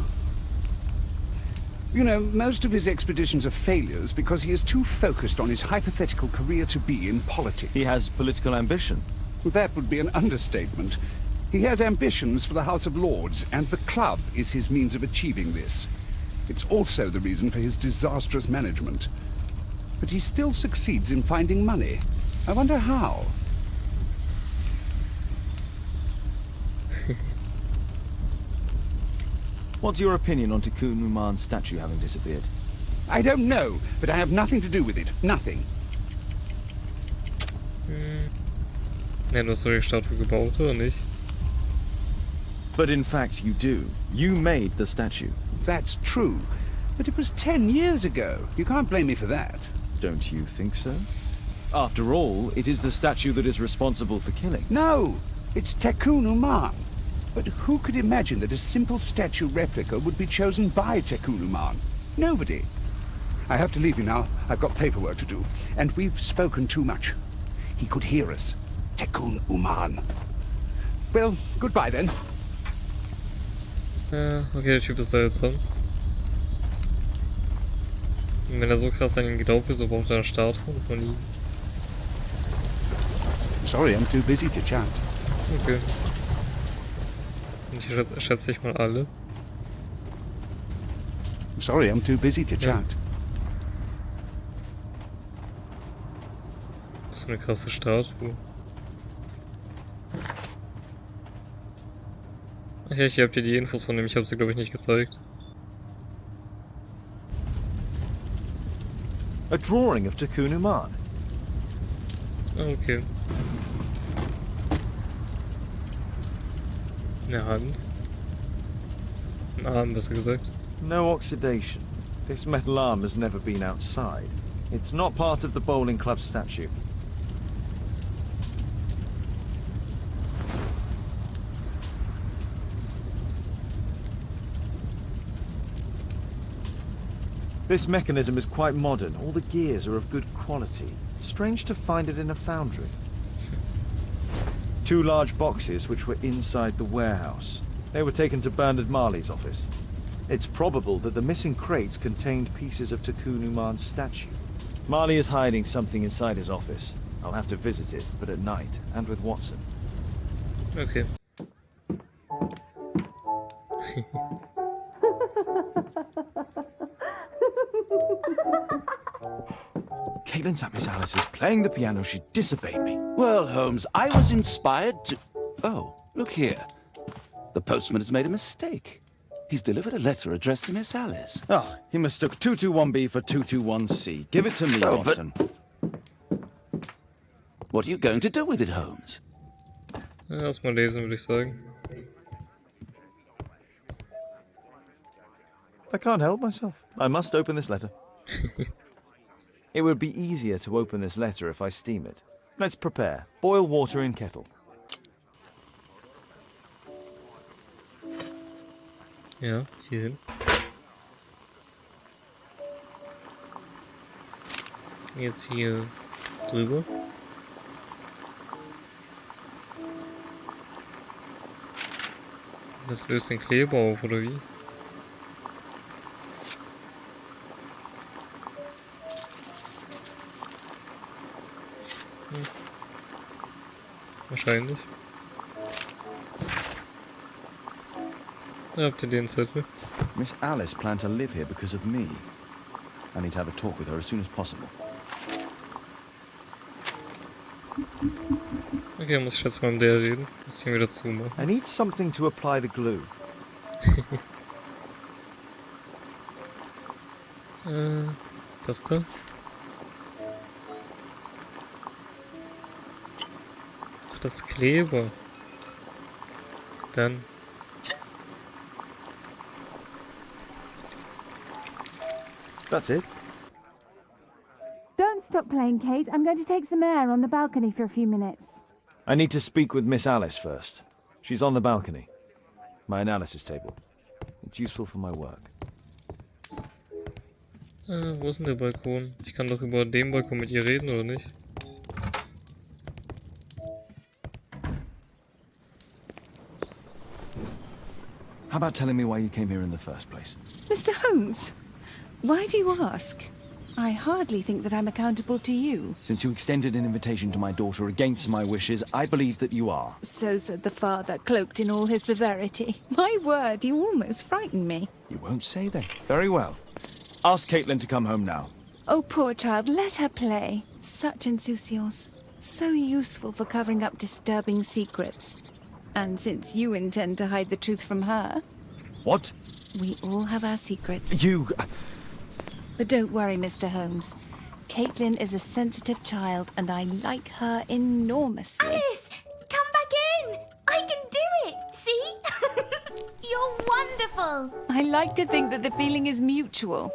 Speaker 6: You know, most of his expeditions are failures because he is too focused on his hypothetical career to be in politics.
Speaker 2: He has political ambition.
Speaker 6: That would be an understatement. He has ambitions for the House of Lords, and the club is his means of achieving this. It's also the reason for his disastrous management. But he still succeeds in finding money. I wonder how.
Speaker 2: What's your opinion on Tekun Uman's statue having disappeared?
Speaker 6: I don't know, but I have nothing to do with it. Nothing.
Speaker 1: Ja, du hast doch die Statue gebaut, oder nicht?
Speaker 2: But in fact you do. You made the statue.
Speaker 6: That's true. But it was 10 years ago. You can't blame me for that.
Speaker 2: Don't you think so? After all, it is the statue that is responsible for killing.
Speaker 6: No! It's Tekun Uman. But who could imagine that a simple statue replica would be chosen by Tekun Uman? Nobody. I have to leave you now. I've got paperwork to do. And we've spoken too much. He could hear us. Tekun Uman. Well, goodbye then.
Speaker 1: Ja, okay, der Typ ist seltsam. Und wenn er so krass an ihn glaubt, wieso braucht er eine Statue von ihm?
Speaker 6: Sorry, I'm too busy to chat.
Speaker 1: Okay. Sind hier schätze ich mal alle.
Speaker 6: Sorry, I'm too busy to chat.
Speaker 1: So eine krasse Statue. Ach ja, hier habt ihr die Infos von dem, ich habe sie glaube ich nicht gezeigt.
Speaker 2: A drawing of Tekun Uman.
Speaker 1: Ah, okay. Eine Hand. Ein Arm, besser gesagt.
Speaker 2: No oxidation. This metal arm has never been outside. It's not part of the bowling club statue. This mechanism is quite modern. All the gears are of good quality. Strange to find it in a foundry. 2 large boxes which were inside the warehouse. They were taken to Bernard Marley's office. It's probable that the missing crates contained pieces of Tekun Uman's statue. Marley is hiding something inside his office. I'll have to visit it, but at night, and with Watson.
Speaker 1: Okay.
Speaker 2: Caitlin's at Miss Alice's playing the piano. She disobeyed me.
Speaker 3: Well, Holmes, I was inspired to... Oh, look here. The postman has made a mistake. He's delivered a letter addressed to Miss Alice.
Speaker 2: Oh, he mistook 221B for 221C. Give it to me,
Speaker 3: Oh, but-
Speaker 2: Watson.
Speaker 3: What are you going to do with it, Holmes?
Speaker 1: Ja, erstmal lesen, würde ich sagen.
Speaker 2: I can't help myself. I must open this letter. It would be easier to open this letter if I steam it. Let's prepare. Boil water in kettle.
Speaker 1: Ja, hierhin. Jetzt hier drüber. Das löst den Kleber auf, oder wie? Wahrscheinlich. Da habt ihr den Zettel.
Speaker 2: Miss Alice planned to live here because of me. I need to have a talk with her as soon as possible.
Speaker 1: Okay, muss ich jetzt mal mit der reden. Muss ich ihn wieder zumachen.
Speaker 2: I need something to apply the glue.
Speaker 1: Das da? Ach, das ist Kleber. Dann.
Speaker 2: That's it.
Speaker 5: Don't stop playing, Kate. I'm going to take some air on the balcony for a few minutes.
Speaker 2: I need to speak with Miss Alice first. She's on the balcony. My analysis table. It's useful for my work.
Speaker 1: Wo ist denn der Balkon? Ich kann doch über den Balkon mit ihr reden, oder nicht?
Speaker 2: How about telling me why you came here in the first place?
Speaker 5: Mr. Holmes, why do you ask? I hardly think that I'm accountable to you.
Speaker 2: Since you extended an invitation to my daughter against my wishes, I believe that you are.
Speaker 5: So said the father, cloaked in all his severity. My word, you almost frightened me.
Speaker 2: You won't say that. Very well. Ask Caitlin to come home now.
Speaker 5: Oh, poor child, let her play. Such insouciance. So useful for covering up disturbing secrets. And since you intend to hide the truth from her...
Speaker 2: What?
Speaker 5: We all have our secrets.
Speaker 2: You...
Speaker 5: But don't worry, Mr. Holmes. Caitlin is a sensitive child, and I like her enormously.
Speaker 4: Alice, come back in. I can do it. See? You're wonderful.
Speaker 5: I like to think that the feeling is mutual.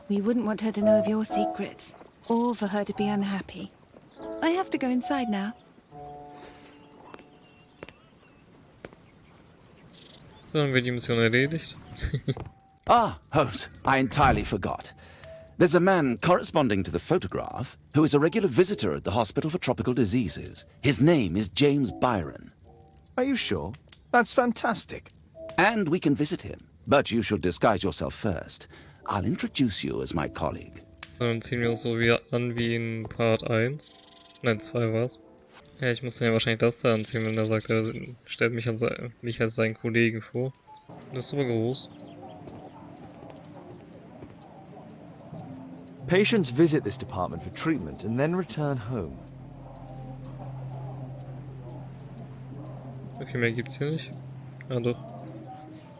Speaker 5: We wouldn't want her to know of your secrets, or for her to be unhappy. I have to go inside now.
Speaker 1: So, haben wir die Mission erledigt.
Speaker 3: Ah, Holmes, I entirely forgot. There's a man corresponding to the photograph who is a regular visitor at the Hospital for Tropical Diseases. His name is James Byron.
Speaker 2: Are you sure? That's fantastic.
Speaker 3: And we can visit him. But you should disguise yourself first. I'll introduce you as my colleague.
Speaker 1: Dann ziehen wir uns so an wie in Part 1. Nein, 2 war's. Ja, ich muss dann ja wahrscheinlich das da anziehen, wenn er sagt, er stellt mich, mich als seinen Kollegen vor. Das ist aber groß.
Speaker 2: Patients visit this department for treatment and then return home.
Speaker 1: Okay, mehr gibt's hier nicht. Ah, doch.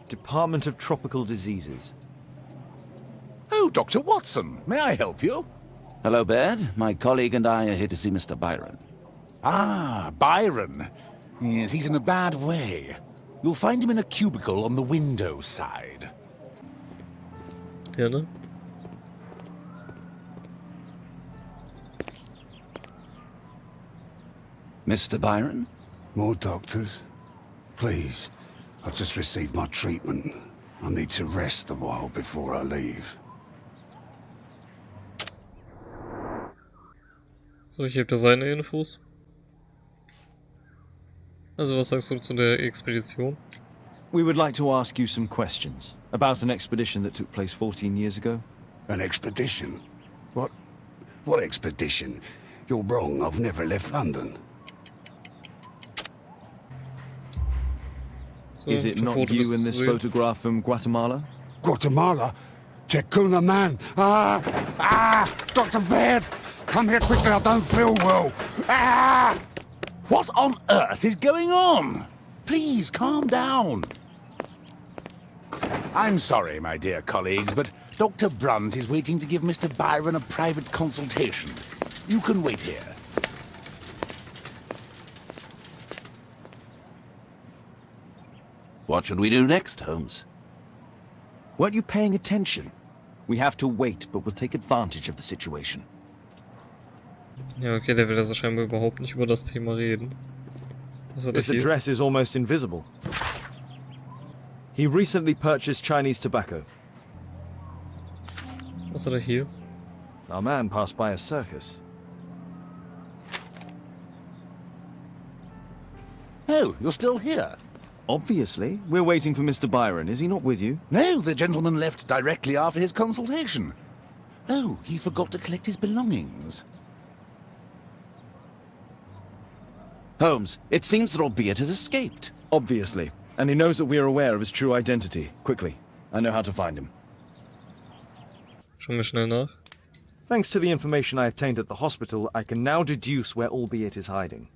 Speaker 2: Department of Tropical Diseases.
Speaker 8: Oh, Dr. Watson, may I help you?
Speaker 3: Hello, Baird. My colleague and I are here to see Mr. Byron.
Speaker 8: Ah, Byron. Yes, he's in a bad way. You'll find him in a cubicle on the window side.
Speaker 1: Der, ne?
Speaker 3: Mr. Byron?
Speaker 6: More doctors? Please. I've just received my treatment. I need to rest a while before I leave.
Speaker 1: So, ich heb da seine Infos. Also, was sagst du zu der Expedition?
Speaker 2: We would like to ask you some questions about an expedition that took place 14 years ago.
Speaker 6: An expedition? What expedition? You're wrong, I've never left London.
Speaker 1: So,
Speaker 2: Is it
Speaker 1: für
Speaker 2: not
Speaker 1: Foto
Speaker 2: you
Speaker 1: bist
Speaker 2: in
Speaker 1: du
Speaker 2: this
Speaker 1: sehen.
Speaker 2: photograph from Guatemala?
Speaker 6: Guatemala? Chekuna man! Dr. Baird! Come here quickly, I don't feel well!
Speaker 8: What on earth is going on? Please, calm down. I'm sorry, my dear colleagues, but Dr. Brunt is waiting to give Mr. Byron a private consultation. You can wait here.
Speaker 3: What should we do next, Holmes?
Speaker 2: Weren't you paying attention? We have to wait, but we'll take advantage of the situation.
Speaker 1: Ja, okay, der will also scheinbar überhaupt nicht über das Thema reden. Was hat er
Speaker 2: This
Speaker 1: hier?
Speaker 2: address is almost invisible. He recently purchased Chinese tobacco.
Speaker 1: Was hat er hier?
Speaker 2: Our man passed by a circus.
Speaker 8: Oh, you're still here?
Speaker 2: Obviously. We're waiting for Mr. Byron. Is he not with you?
Speaker 8: No, the gentleman left directly after his consultation. Oh, he forgot to collect his belongings.
Speaker 3: Holmes, it seems that albeit has escaped.
Speaker 2: Obviously. And he knows that we are aware of his true identity. Quickly. I know how to find him.
Speaker 1: Schauen wir schnell nach.
Speaker 9: Thanks to the information I obtained at the hospital, I can now deduce where Albeit is hiding.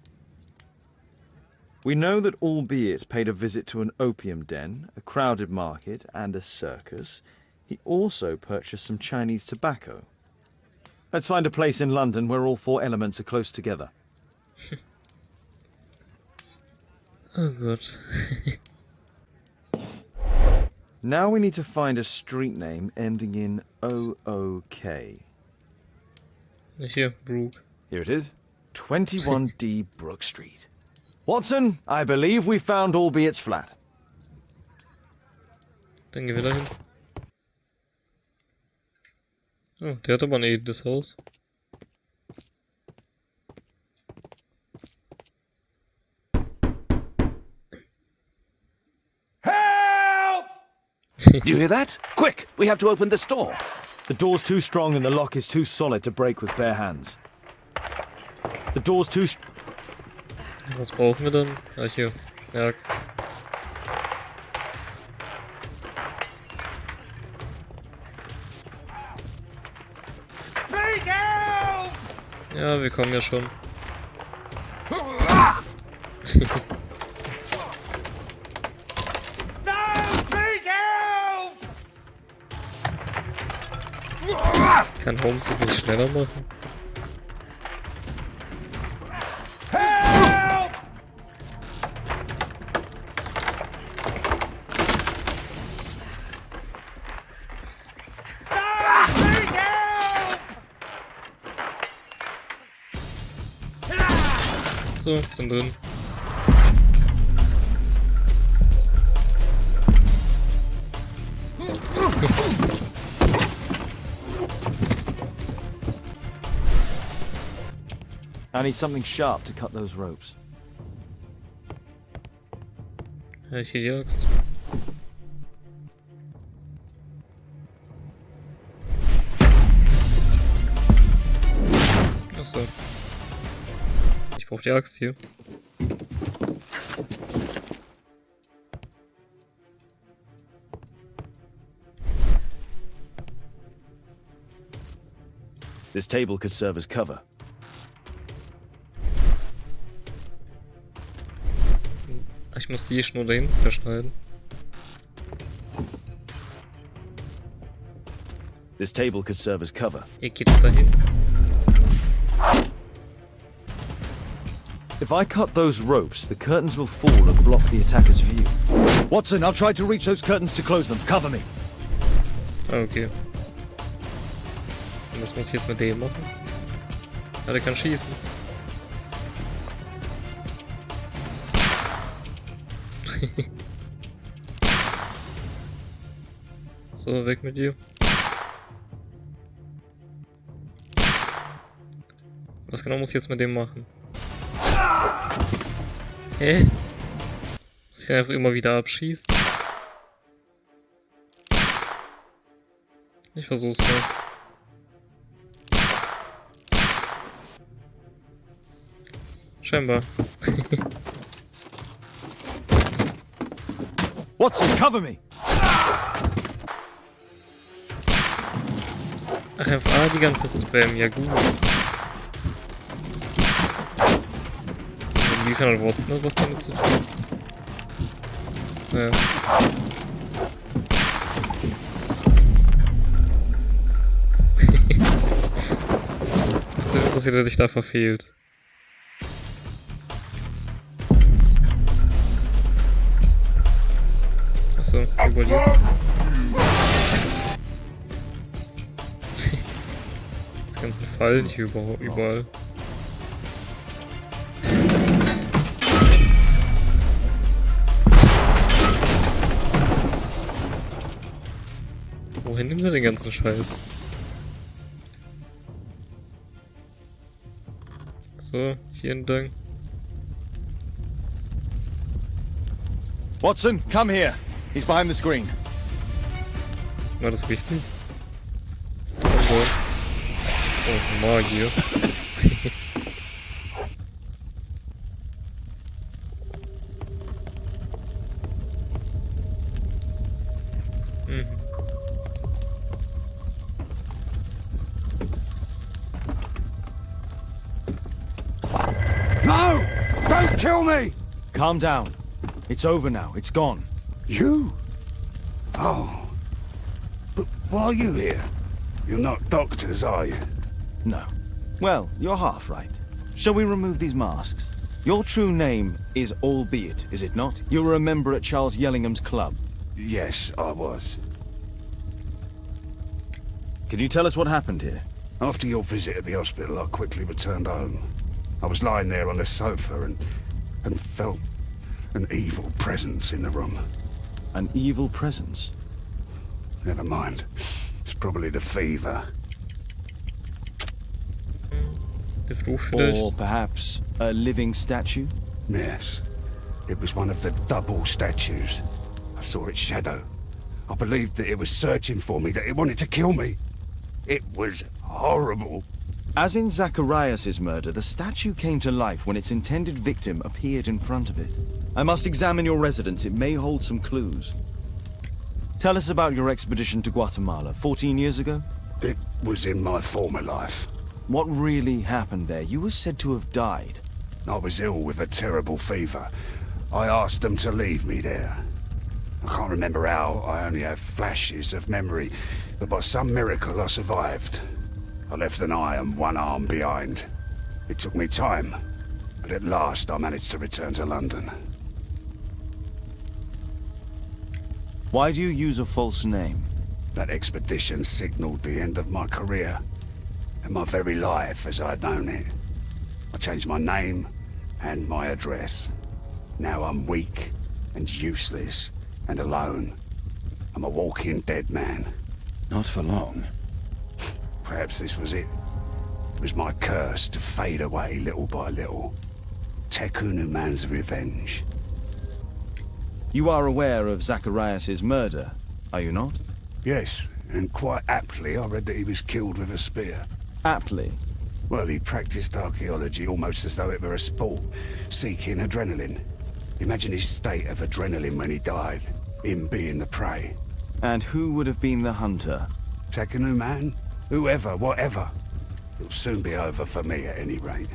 Speaker 9: We know that Albeit paid a visit to an opium den, a crowded market, and a circus. He also purchased some Chinese tobacco. Let's find a place in London where all four elements are close together.
Speaker 1: Oh Gott.
Speaker 9: Now we need to find a street name ending in OOK.
Speaker 1: Hier, Brook.
Speaker 9: Here it is. 21D Brook Street. Watson, I believe we found Albeit's flat.
Speaker 1: Dann gehen wir dahin. Oh, der hat aber ein edles Haus.
Speaker 3: Do you hear that? Quick, we have to open this door.
Speaker 9: The door's too strong and the lock is too solid to break with bare hands. The door's too...
Speaker 1: Was brauchen wir dann? Ah, hier. Eine Axt. Ja, wir kommen ja schon. Kann Holmes das nicht schneller machen? So, sind drin.
Speaker 9: I need something sharp to cut those ropes.
Speaker 1: Ja, hier die Axt. Achso. Ich brauche die Axt hier.
Speaker 9: This table could serve as cover.
Speaker 1: Ich muss die Schnur dahin zerschneiden.
Speaker 9: This table could serve as cover.
Speaker 1: Ihr geht doch dahin.
Speaker 9: If I cut those ropes, the curtains will fall and block the attacker's view. Watson, I'll try to reach those curtains to close them. Cover me.
Speaker 1: Okay. Und was muss ich jetzt mit dem machen? Ah, der kann schießen. So, weg mit dir. Was genau muss ich jetzt mit dem machen? Hä? Muss ich einfach immer wieder abschießen? Ich versuch's mal. Scheinbar.
Speaker 9: Watson, cover me.
Speaker 1: Ach, einfach die ganze Zeit spammen, ja gut. Inwiefern hat Watson was damit zu tun? Ja. Was hätte dich da verfehlt? Achso, über die. Das ganze Fallen hier überall. Wohin nimmt er den ganzen Scheiß? So, hier entlang.
Speaker 9: Watson, come here. He's behind the screen.
Speaker 1: War das richtig? Also. Oh, Magier.
Speaker 6: No! Don't kill me!
Speaker 7: Calm down. It's over now. It's gone.
Speaker 6: You? Oh. But why are you here? You're not doctors, are you?
Speaker 7: No. Well, you're half right. Shall we remove these masks? Your true name is Albeit, is it not? You were a member at Charles Yellingham's club.
Speaker 6: Yes, I was.
Speaker 7: Can you tell us what happened here?
Speaker 6: After your visit at the hospital, I quickly returned home. I was lying there on the sofa and felt an evil presence in the room.
Speaker 7: An evil presence?
Speaker 6: Never mind. It's probably the fever.
Speaker 1: Der Fluch vielleicht.
Speaker 7: Or perhaps a living statue?
Speaker 6: Yes. It was one of the double statues. I saw its shadow. I believed that it was searching for me, that it wanted to kill me. It was horrible.
Speaker 7: As in Zacharias' murder, the statue came to life when its intended victim appeared in front of it. I must examine your residence. It may hold some clues. Tell us about your expedition to Guatemala 14 years ago.
Speaker 6: It was in my former life.
Speaker 7: What really happened there? You were said to have died.
Speaker 6: I was ill with a terrible fever. I asked them to leave me there. I can't remember how. I only have flashes of memory. But by some miracle, I survived. I left an eye and one arm behind. It took me time, but at last I managed to return to London.
Speaker 7: Why do you use a false name?
Speaker 6: That expedition signaled the end of my career, and my very life as I'd known it. I changed my name and my address. Now I'm weak and useless and alone. I'm a walking dead man.
Speaker 3: Not for long.
Speaker 6: Perhaps this was it. It was my curse to fade away little by little. Tekunu man's revenge.
Speaker 7: You are aware of Zacharias' murder, are you not?
Speaker 6: Yes, and quite aptly I read that he was killed with a spear.
Speaker 7: Aptly.
Speaker 6: Well, he practiced archaeology almost as though it were a sport, seeking adrenaline. Imagine his state of adrenaline when he died, him being the prey.
Speaker 7: And who would have been the hunter?
Speaker 6: Tekunu man? Whoever, whatever. It'll soon be over for me at any rate.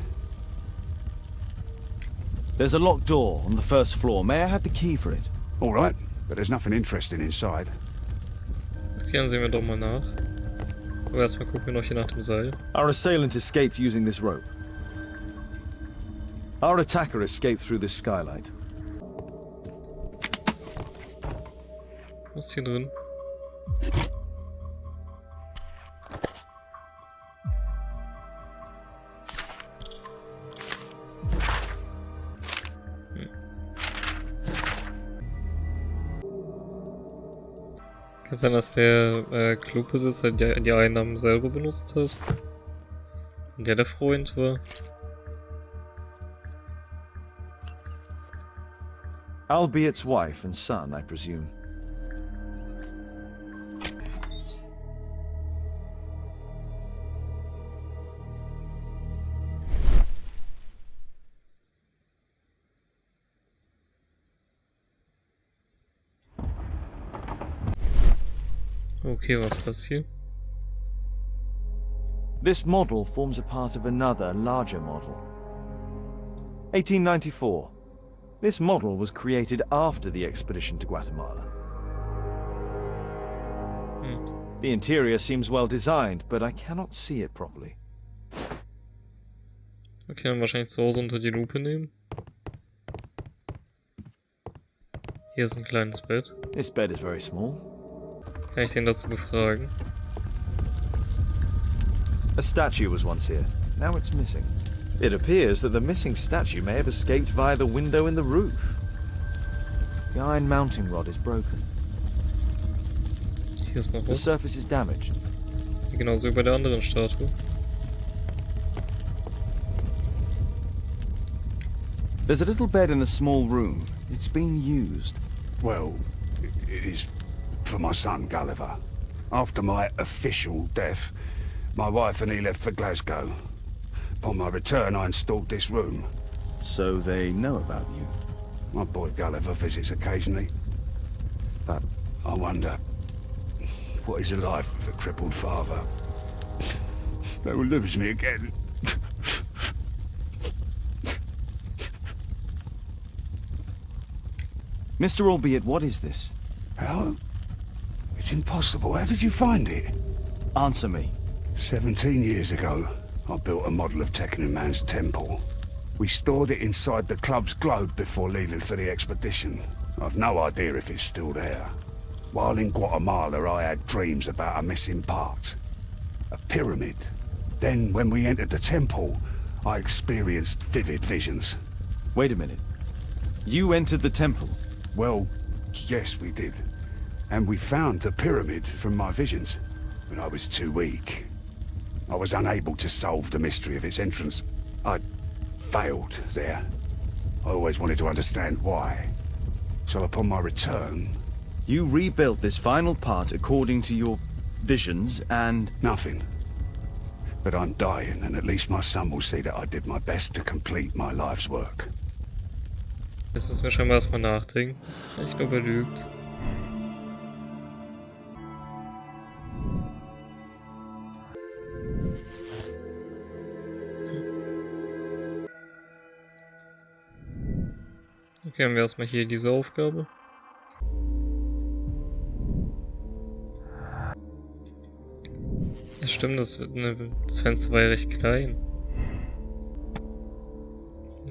Speaker 7: There's a locked door on the first floor. May I have the key for it?
Speaker 6: All right, but there's nothing interesting inside.
Speaker 1: Okay, dann sehen wir doch mal nach. Aber erstmal gucken wir noch hier nach dem Seil.
Speaker 7: Our assailant escaped using this rope. Our attacker escaped through this skylight.
Speaker 1: Was ist hier drin? Kann sein, dass der Clubbesitzer die Einnahmen selber benutzt hat? Und der Freund war?
Speaker 7: Albiet's wife and son, I presume.
Speaker 1: Okay, was ist das hier?
Speaker 7: This model forms a part of another, larger model. 1894. This model was created after the expedition to Guatemala. The interior seems well designed, but I cannot see it properly.
Speaker 1: Okay, dann wahrscheinlich zu Hause unter die Lupe nehmen. Hier ist ein kleines Bett.
Speaker 7: This bed is very small.
Speaker 1: Kann ich den dazu befragen?
Speaker 7: A statue was once here. Now it's missing. It appears that the missing statue may have escaped via the window in the roof. The iron mounting rod is broken.
Speaker 1: Hier ist noch
Speaker 7: The
Speaker 1: was.
Speaker 7: surface is damaged.
Speaker 1: Genauso wie bei der anderen Statue.
Speaker 7: There's a little bed in a small room. It's been used.
Speaker 6: Well, it is for my son, Gulliver. After my official death, my wife and he left for Glasgow. Upon my return, I installed this room.
Speaker 7: So they know about you.
Speaker 6: My boy Gulliver visits occasionally. But I wonder, what is the life of a crippled father? They will lose me again.
Speaker 2: Mr. Albeit, what is this?
Speaker 6: How? It's impossible. How did you find it?
Speaker 2: Answer me.
Speaker 6: 17 years ago, I built a model of Tekkanen Man's temple. We stored it inside the club's globe before leaving for the expedition. I've no idea if it's still there. While in Guatemala, I had dreams about a missing part. A pyramid. Then, when we entered the temple, I experienced vivid visions.
Speaker 2: Wait a minute. You entered the temple?
Speaker 6: Well, yes, we did. And we found the pyramid from my visions. But I was too weak. I was unable to solve the mystery of its entrance. I failed there. I always wanted to understand why. So upon my return...
Speaker 2: You rebuilt this final part according to your visions and...
Speaker 6: Nothing. But I'm dying, and at least my son will see that I did my best to complete my life's work.
Speaker 1: Jetzt müssen wir schon mal erstmal nachdenken. Ich glaube, er lügt. Okay, haben wir erstmal hier diese Aufgabe. Ja, stimmt, das Fenster war ja recht klein.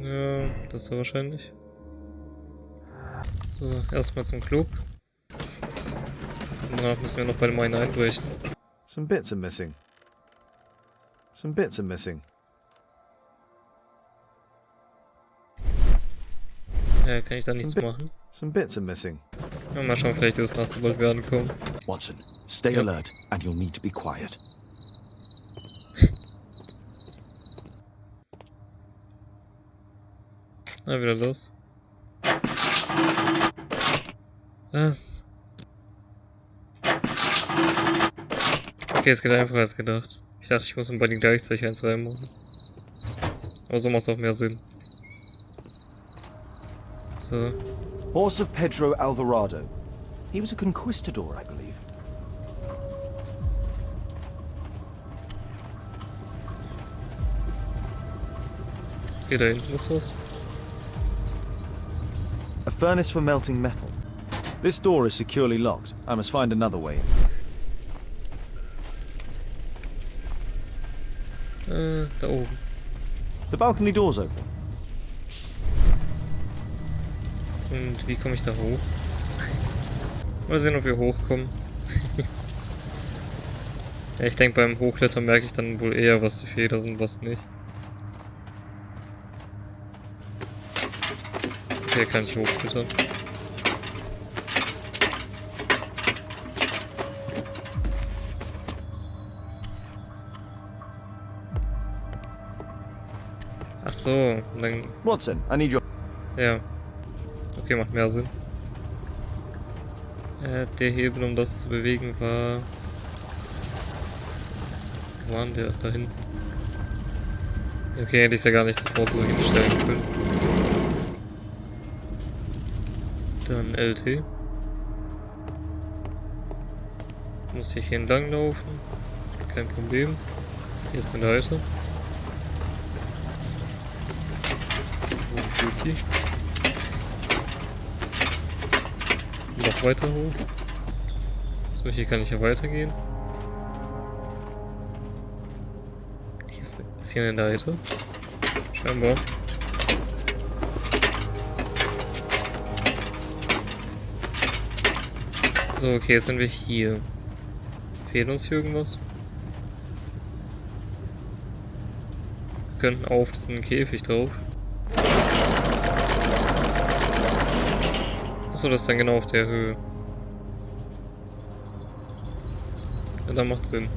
Speaker 1: Ja, das ist er wahrscheinlich. So, erstmal zum Club. Und danach müssen wir noch bei dem einen einbrechen.
Speaker 9: Some bits are missing. Some bits are missing.
Speaker 1: Ja, kann ich da nichts machen?
Speaker 9: Some bits are missing.
Speaker 1: Ja, mal schauen, vielleicht ist es nachts, sobald wir ankommen.
Speaker 2: Watson, stay alert, and you'll need to be quiet.
Speaker 1: Ah, wieder los. Was? Okay, es geht einfacher als gedacht. Ich dachte, ich muss bei den gleichzeitig eins reinmachen. Aber so macht es auch mehr Sinn. So.
Speaker 2: Horse of Pedro Alvarado. He was a conquistador, I believe.
Speaker 1: Okay, da hinten ist was.
Speaker 9: A furnace for melting metal. This door is securely locked. I must find another way in.
Speaker 1: Da oben.
Speaker 9: The balcony door's open.
Speaker 1: Und wie komme ich da hoch? Mal sehen, ob wir hochkommen. Ja, ich denke, beim Hochklettern merke ich dann wohl eher, was die Fehler sind, was nicht. Okay, kann ich hochklettern. Ach so, und dann...
Speaker 9: Watson, I need your...
Speaker 1: Ja. Okay, macht mehr Sinn. Der Hebel, um das zu bewegen, war... Wo war denn der? Da hinten. Okay, hätte ich es ja gar nicht sofort so hinstellen können. Dann LT. Muss ich hier entlang laufen. Kein Problem. Hier ist eine Leiter. Wo führt die? Noch weiter hoch. So, hier kann ich ja weitergehen. Ist hier eine Leiter? Scheinbar. So, okay, jetzt sind wir hier. Fehlt uns hier irgendwas? Wir könnten auf diesen Käfig drauf. Achso, das ist dann genau auf der Höhe. Ja, da macht Sinn.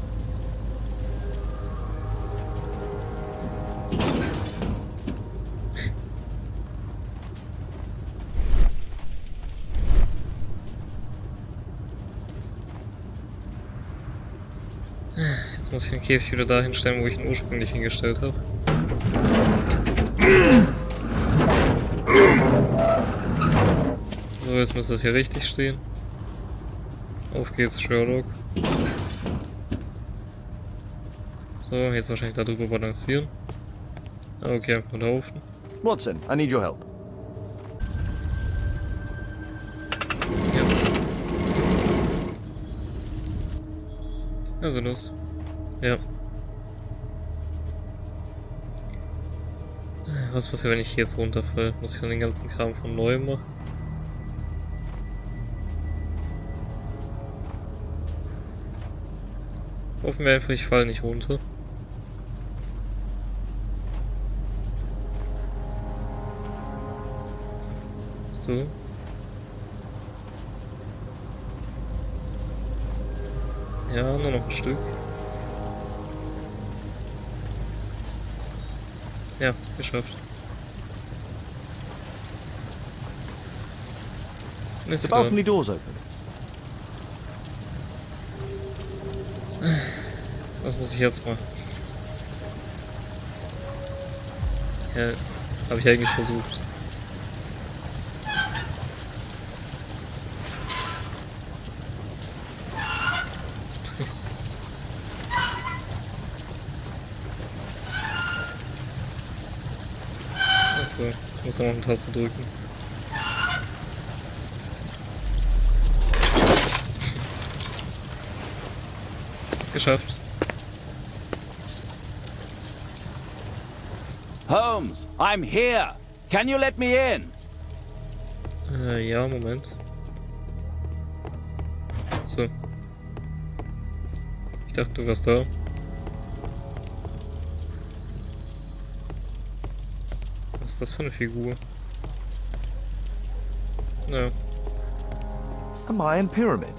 Speaker 1: Jetzt muss ich den Käfig wieder da hinstellen, wo ich ihn ursprünglich hingestellt habe. So, jetzt muss das hier richtig stehen. Auf geht's, Sherlock. So, jetzt wahrscheinlich da drüber balancieren. Okay, einfach laufen.
Speaker 9: Watson, I need your help.
Speaker 1: Also los. Ja. Was passiert, wenn ich hier jetzt runterfalle? Muss ich dann den ganzen Kram von neu machen? Hoffen wir einfach, ich falle nicht runter. So. Ja, nur noch ein Stück. Ja, geschafft. Ist
Speaker 9: The
Speaker 1: klar.
Speaker 9: balcony door's open.
Speaker 1: Was muss ich jetzt machen? Ja, habe ich eigentlich versucht. Achso, ich muss noch eine Taste drücken. Geschafft.
Speaker 3: Holmes, I'm here. Can you let me in?
Speaker 1: Ja, Moment. So. Ich dachte, du warst da. Was ist das für eine Figur? Naja.
Speaker 9: A Mayan pyramid.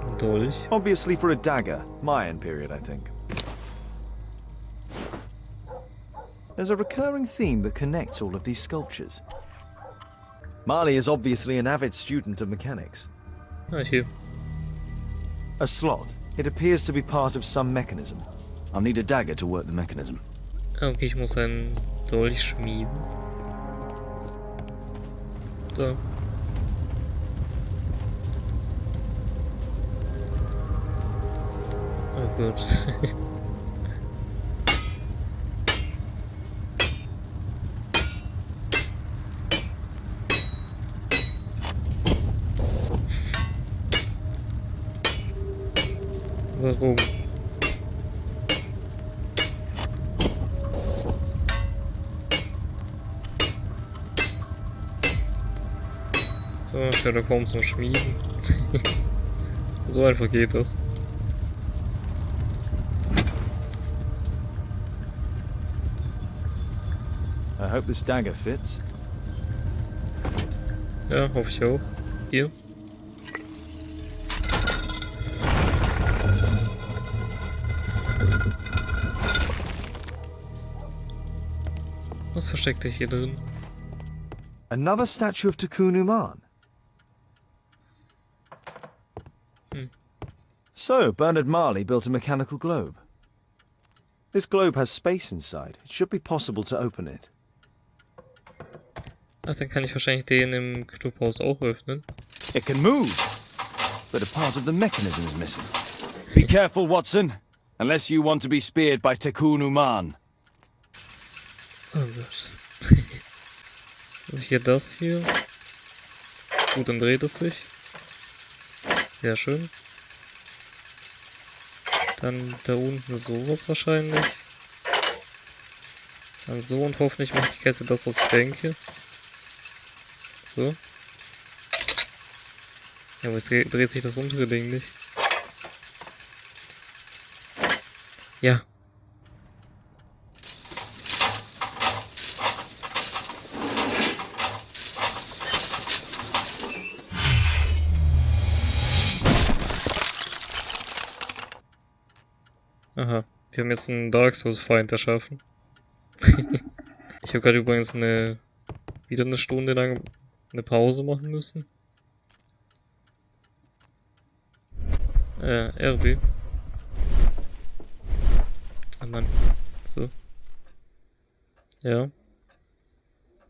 Speaker 1: Ein Dolch.
Speaker 9: Obviously for a dagger. Mayan period, I think. There's a recurring theme that connects all of these sculptures. Marley is obviously an avid student of mechanics.
Speaker 1: Ah, hier.
Speaker 9: A slot. It appears to be part of some mechanism.
Speaker 2: I'll need a dagger to work the mechanism.
Speaker 1: Ah, okay, ich muss einen Dolch schmieden. Da. Oh gut. Warum? So, Sherlock Holmes zum Schmieden. So einfach geht das.
Speaker 9: I hope this dagger fits.
Speaker 1: Ja, hoffe ich auch. Hier. Was versteckt sich hier drin?
Speaker 9: Another statue of Takunu Man. So, Bernard Marley built a mechanical globe. This globe has space inside. It should be possible to open it.
Speaker 1: Ach, dann kann ich wahrscheinlich den im Clubhaus auch öffnen.
Speaker 2: It can move, but a part of the mechanism is missing. Be careful, Watson, unless you want to be speared by Tekunu Man.
Speaker 1: Oh Gott. Also hier das hier. Gut, dann dreht es sich. Sehr schön. Dann da unten sowas wahrscheinlich. Dann so und hoffentlich macht die Kette das, was ich denke. So. Ja, aber jetzt dreht sich das untere Ding nicht. Ja. Aha, wir haben jetzt einen Dark Souls Feind erschaffen. Ich habe gerade übrigens wieder eine Stunde lang eine Pause machen müssen. RB. Ah Mann. So. Ja.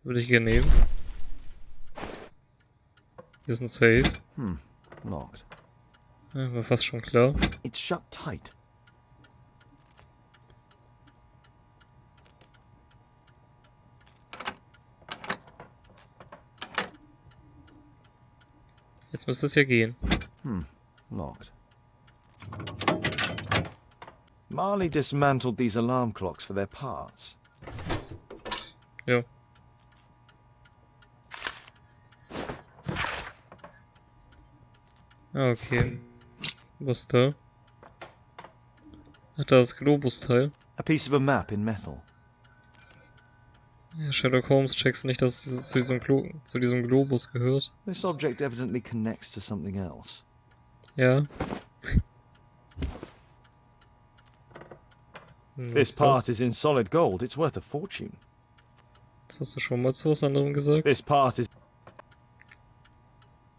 Speaker 1: Würde ich gerne nehmen. Hier ist ein Safe.
Speaker 9: Locked.
Speaker 1: Ja, war fast schon klar.
Speaker 9: It's shut tight.
Speaker 1: Jetzt müsste es ja gehen.
Speaker 9: locked. Marley dismantled these alarm clocks for their parts.
Speaker 1: Ja. Ah, okay. Was da? Ach, da ist das Globus-Teil.
Speaker 9: A piece of a map in metal.
Speaker 1: Ja, Sherlock Holmes checkst nicht, dass es zu diesem Globus gehört.
Speaker 9: This object evidently connects to something else.
Speaker 1: Ja.
Speaker 9: This part is in solid gold. It's worth a fortune.
Speaker 1: Das hast du schon mal zu was anderem gesagt?
Speaker 9: This part is...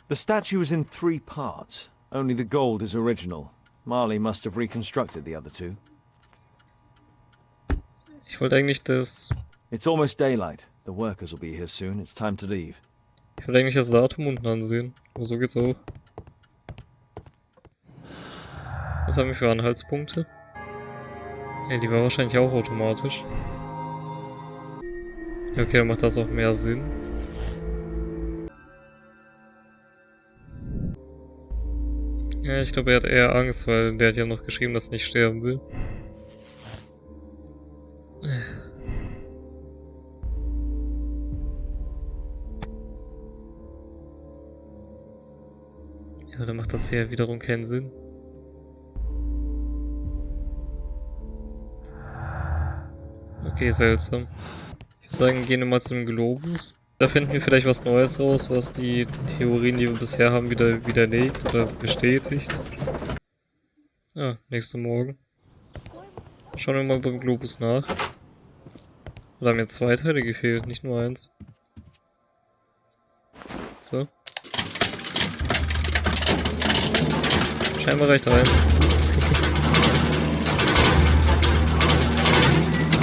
Speaker 9: The statue is in 3 parts. Only the gold is original. Marley must have reconstructed the other 2.
Speaker 1: Ich wollte eigentlich das...
Speaker 9: It's almost daylight. The workers will be here soon. It's time to leave.
Speaker 1: Ich wollte eigentlich das Datum unten ansehen. Aber so geht's auch. Was haben wir für Anhaltspunkte? Ja, die war wahrscheinlich auch automatisch. Ja, okay, dann macht das auch mehr Sinn. Ja, ich glaube, er hat eher Angst, weil der hat ja noch geschrieben, dass er nicht sterben will. Ja, dann macht das hier wiederum keinen Sinn. Okay, seltsam. Ich würde sagen, gehen wir mal zum Globus. Da finden wir vielleicht was Neues raus, was die Theorien, die wir bisher haben, wieder widerlegt oder bestätigt. Ah, nächsten Morgen. Schauen wir mal beim Globus nach. Da haben mir 2 Teile gefehlt, nicht nur 1. So. Scheinbar reicht 1.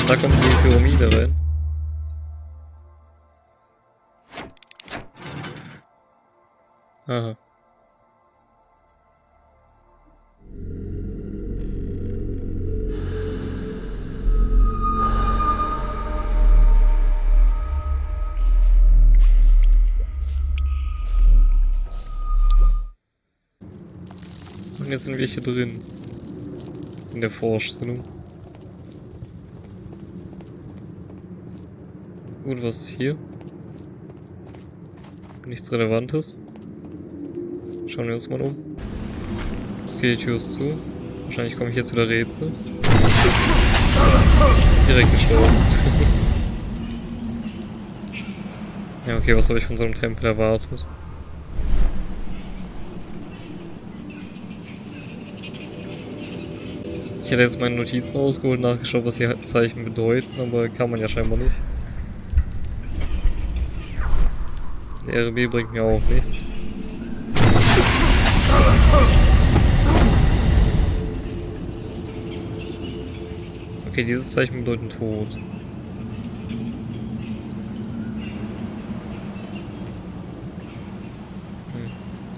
Speaker 1: Da kommt die Pyramide rein. Aha. Und jetzt sind wir hier drin. In der Vorstellung. Gut, was ist hier? Nichts Relevantes. Schauen wir uns mal um. Okay, die Tür ist zu. Wahrscheinlich komme ich jetzt wieder Rätsel. Direkt gestorben. Ja, okay, was habe ich von so einem Tempel erwartet? Ich hätte jetzt meine Notizen ausgeholt, nachgeschaut, was die Zeichen bedeuten, aber kann man ja scheinbar nicht. Der RB bringt mir auch nichts. Okay, dieses Zeichen bedeutet Tod.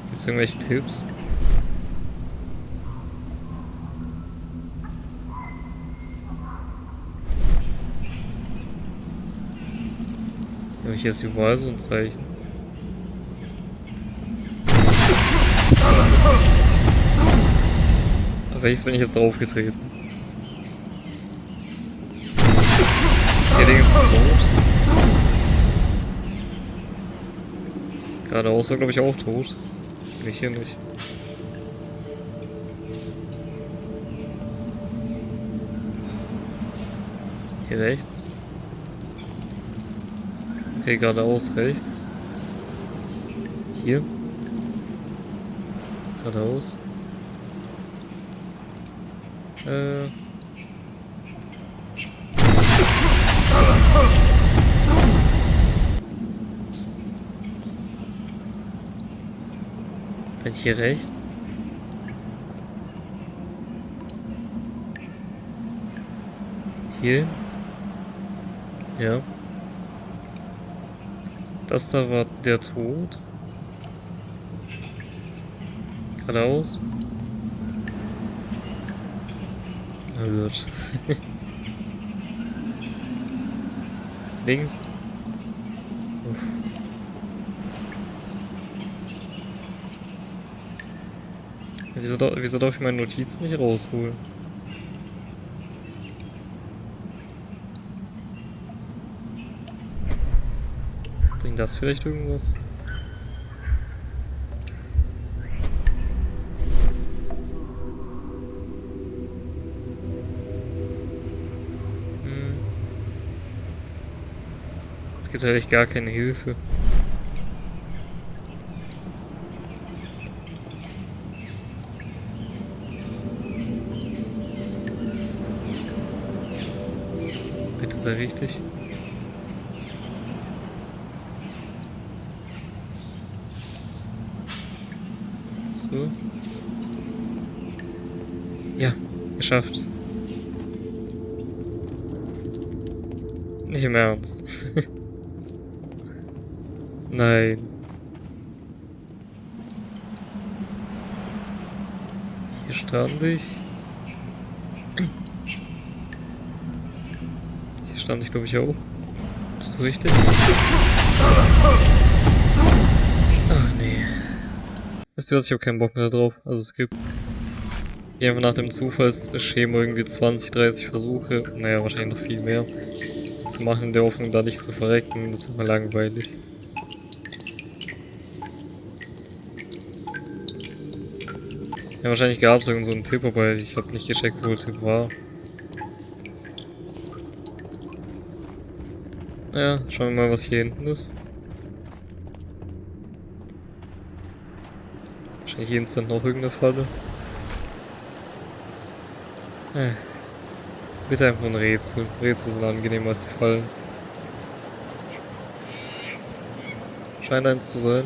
Speaker 1: Gibt's irgendwelche Tipps? Ja, hier ist überall so ein Zeichen. Aber welches bin ich jetzt drauf getreten? Hier links ist tot. Geradeaus war glaube ich auch tot. Nee, hier nicht. Hier rechts. Okay, geradeaus rechts. Hier. Geradeaus. Dann hier rechts. Hier. Ja. Das da war der Tod. Geradeaus. Na gut. Links. Uff. Wieso darf ich meine Notizen nicht rausholen? Bringt das vielleicht irgendwas? Es gibt eigentlich gar keine Hilfe. Bitte sei richtig. So. Ja, geschafft. Nicht im Ernst. Nein. Hier stand ich. Hier stand ich, glaube ich, auch. Bist du richtig? Ach nee. Wisst ihr was? Ich habe keinen Bock mehr drauf. Also es gibt. Die einfach nach dem Zufallsschema irgendwie 20, 30 Versuche. Naja, wahrscheinlich noch viel mehr. Zu machen in der Hoffnung, da nicht zu verrecken. Das ist immer langweilig. Ja, wahrscheinlich gab es irgend so einen Tipp, aber ich habe nicht gecheckt, wo der Tipp war. Ja, schauen wir mal, was hier hinten ist. Wahrscheinlich instant noch irgendeine Falle. Bitte einfach ein Rätsel. Rätsel sind angenehmer als die Fallen. Scheint eins zu sein.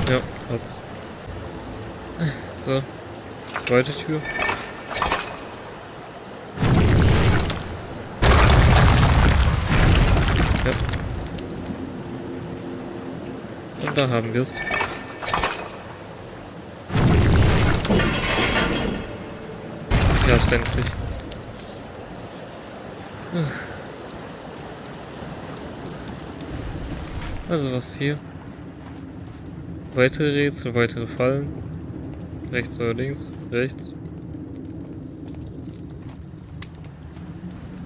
Speaker 1: Ja, hat's. So, zweite Tür. Ja. Und da haben wir es. Ich hab's endlich. Also was hier? Weitere Rätsel, weitere Fallen. Rechts oder links? Rechts.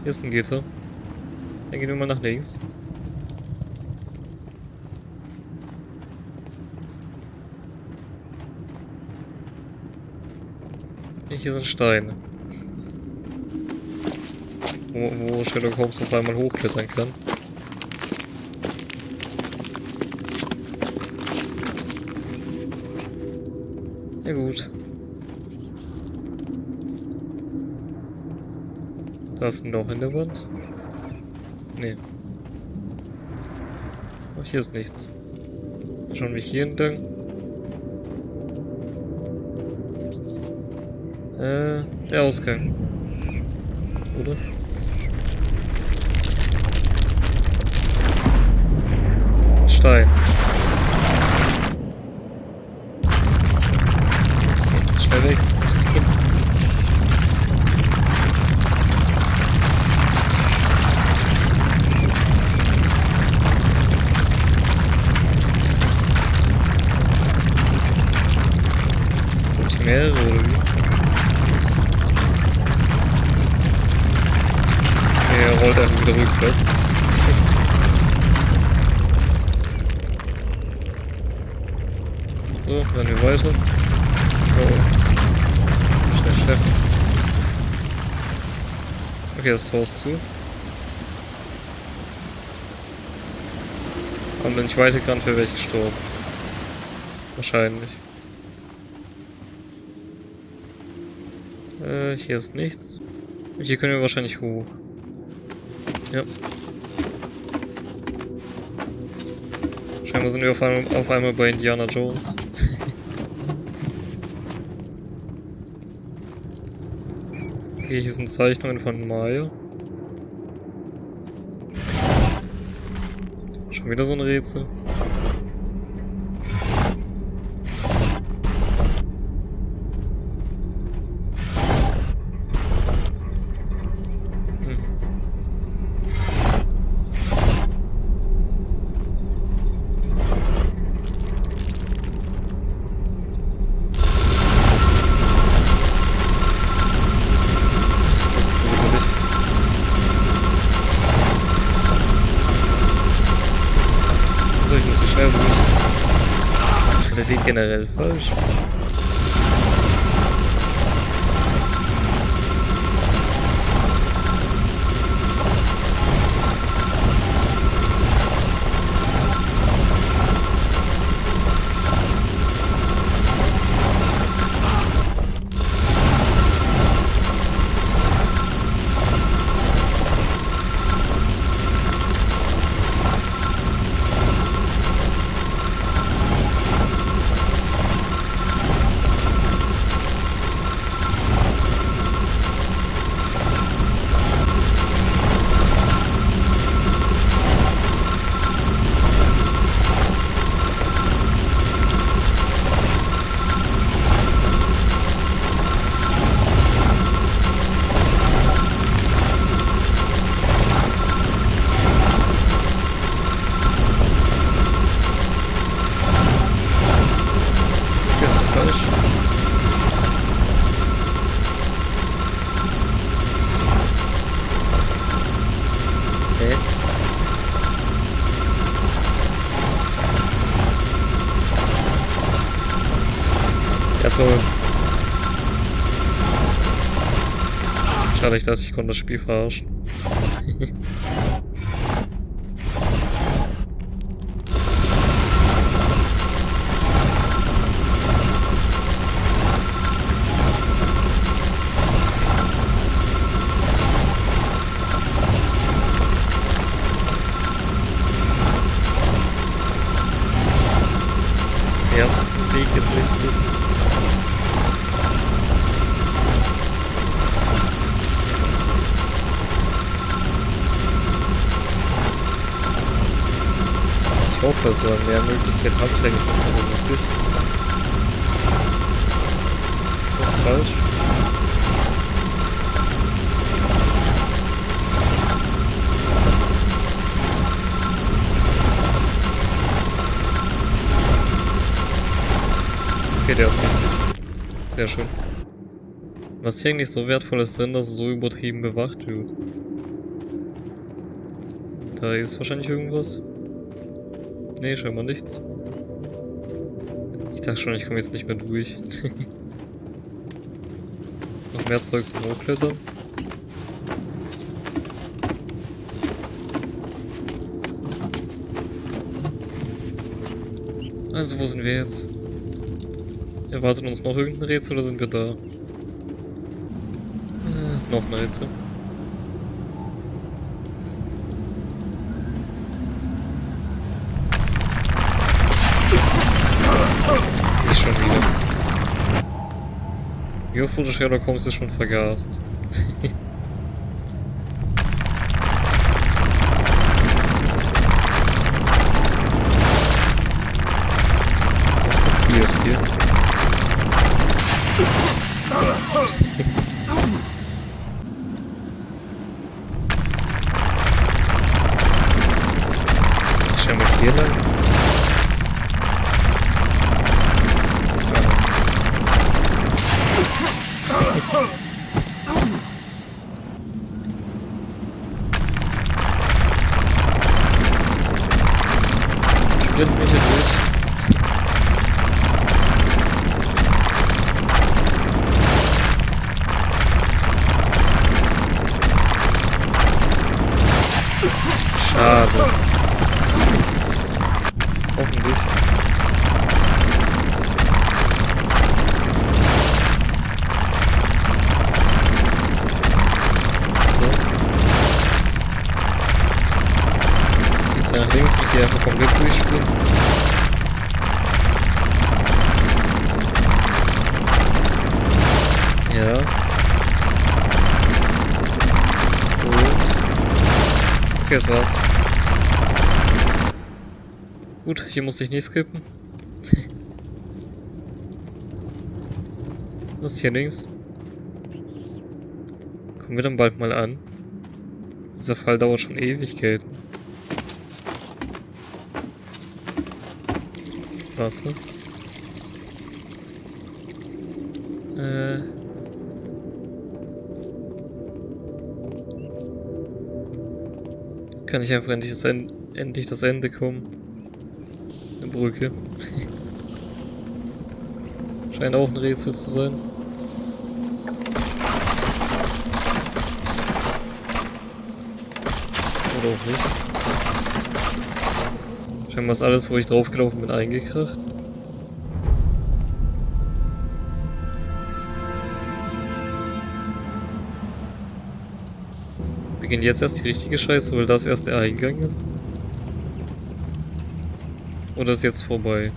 Speaker 1: Hier ist ein Gitter. Dann gehen wir mal nach links. Hier sind Steine. Wo Sherlock Holmes auf einmal hochklettern kann. Ja gut. Da ist ein Loch in der Wand. Nee. Aber hier ist nichts. Schauen wir hier entlang. Der Ausgang. Oder? Stein. Schnell weg. Gibt mehrere oder wie? Er rollt einfach wieder rückwärts. So, rennen wir weiter. Oh. Schnell, schnell. Okay, das Tor ist zu. Und wenn ich weitergerannt wäre, wäre ich gestorben. Wahrscheinlich. Hier ist nichts. Und hier können wir wahrscheinlich hoch. Ja. Scheinbar sind wir auf einmal bei Indiana Jones. Okay, hier sind Zeichnungen von Maya. Schon wieder so ein Rätsel. Ja, gut. Ist der Weg generell falsch? Erstmal. Schade, ich dachte, ich konnte das Spiel verarschen. Der Weg ist richtig. Ich hoffe, es war mehr Möglichkeiten habe ich eigentlich nicht mehr so wirklich. Das ist falsch. Okay, der ist richtig. Sehr schön. Was hier eigentlich so wertvoll ist drin, dass es so übertrieben bewacht wird? Da ist wahrscheinlich irgendwas. Nee, scheinbar nichts. Ich dachte schon, ich komme jetzt nicht mehr durch. Noch mehr Zeug zum Hochklettern. Also, wo sind wir jetzt? Erwartet uns noch irgendein Rätsel oder sind wir da? Noch ein Rätsel. Nicht schon wieder. Wie oft wurde Sherlock Holmes schon vergast? Was passiert hier? Was schauen wir hier lang? Sprint mich hier durch. Schade. Hoffentlich. So. Jetzt nach links und hier einfach komplett durchspielen. Ja. Und. Okay, das war's. Gut, hier musste ich nicht skippen. Was ist hier links? Kommen wir dann bald mal an? Dieser Fall dauert schon Ewigkeiten. Wasser. Kann ich einfach endlich das Ende kommen? Brücke. Scheint auch ein Rätsel zu sein. Oder auch nicht. Scheinbar ist alles, wo ich draufgelaufen bin, eingekracht. Beginnt jetzt erst die richtige Scheiße, weil das erst der Eingang ist? Oder ist jetzt vorbei?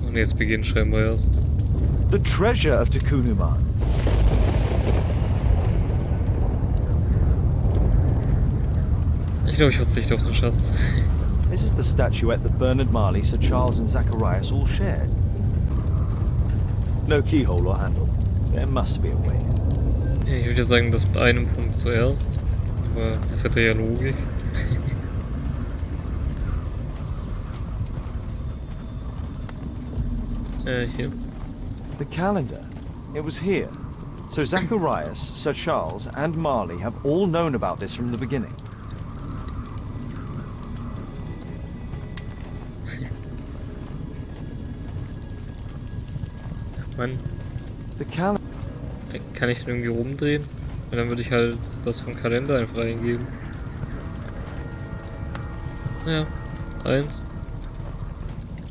Speaker 1: Oh ne, es beginnt scheinbar erst.
Speaker 2: The treasure of Takunuman.
Speaker 1: Ich glaube, ich verzichte auf den Schatz.
Speaker 9: This is the statuette that Bernard Marley, Sir Charles and Zacharias all shared. No keyhole or handle. There must be a way.
Speaker 1: Ich würde sagen, das mit einem Punkt zuerst. Aber es hätte ja Logik. Hier.
Speaker 9: The calendar. It was here. So Zacharias, Sir Charles, and Marley have all known about this from the beginning.
Speaker 1: Mann.
Speaker 9: The calendar.
Speaker 1: Kann ich den irgendwie rumdrehen? Und dann würde ich halt das vom Kalender einfach eingeben. Naja, 1.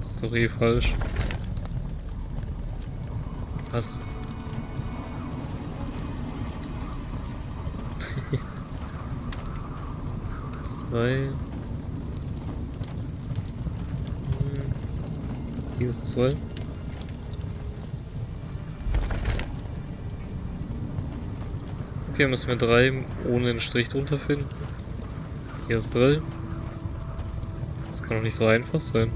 Speaker 1: Ist doch eh falsch. Was? Zwei. Hier ist 2. Okay, müssen wir 3 ohne den Strich drunter finden. Hier ist 3. Das kann doch nicht so einfach sein.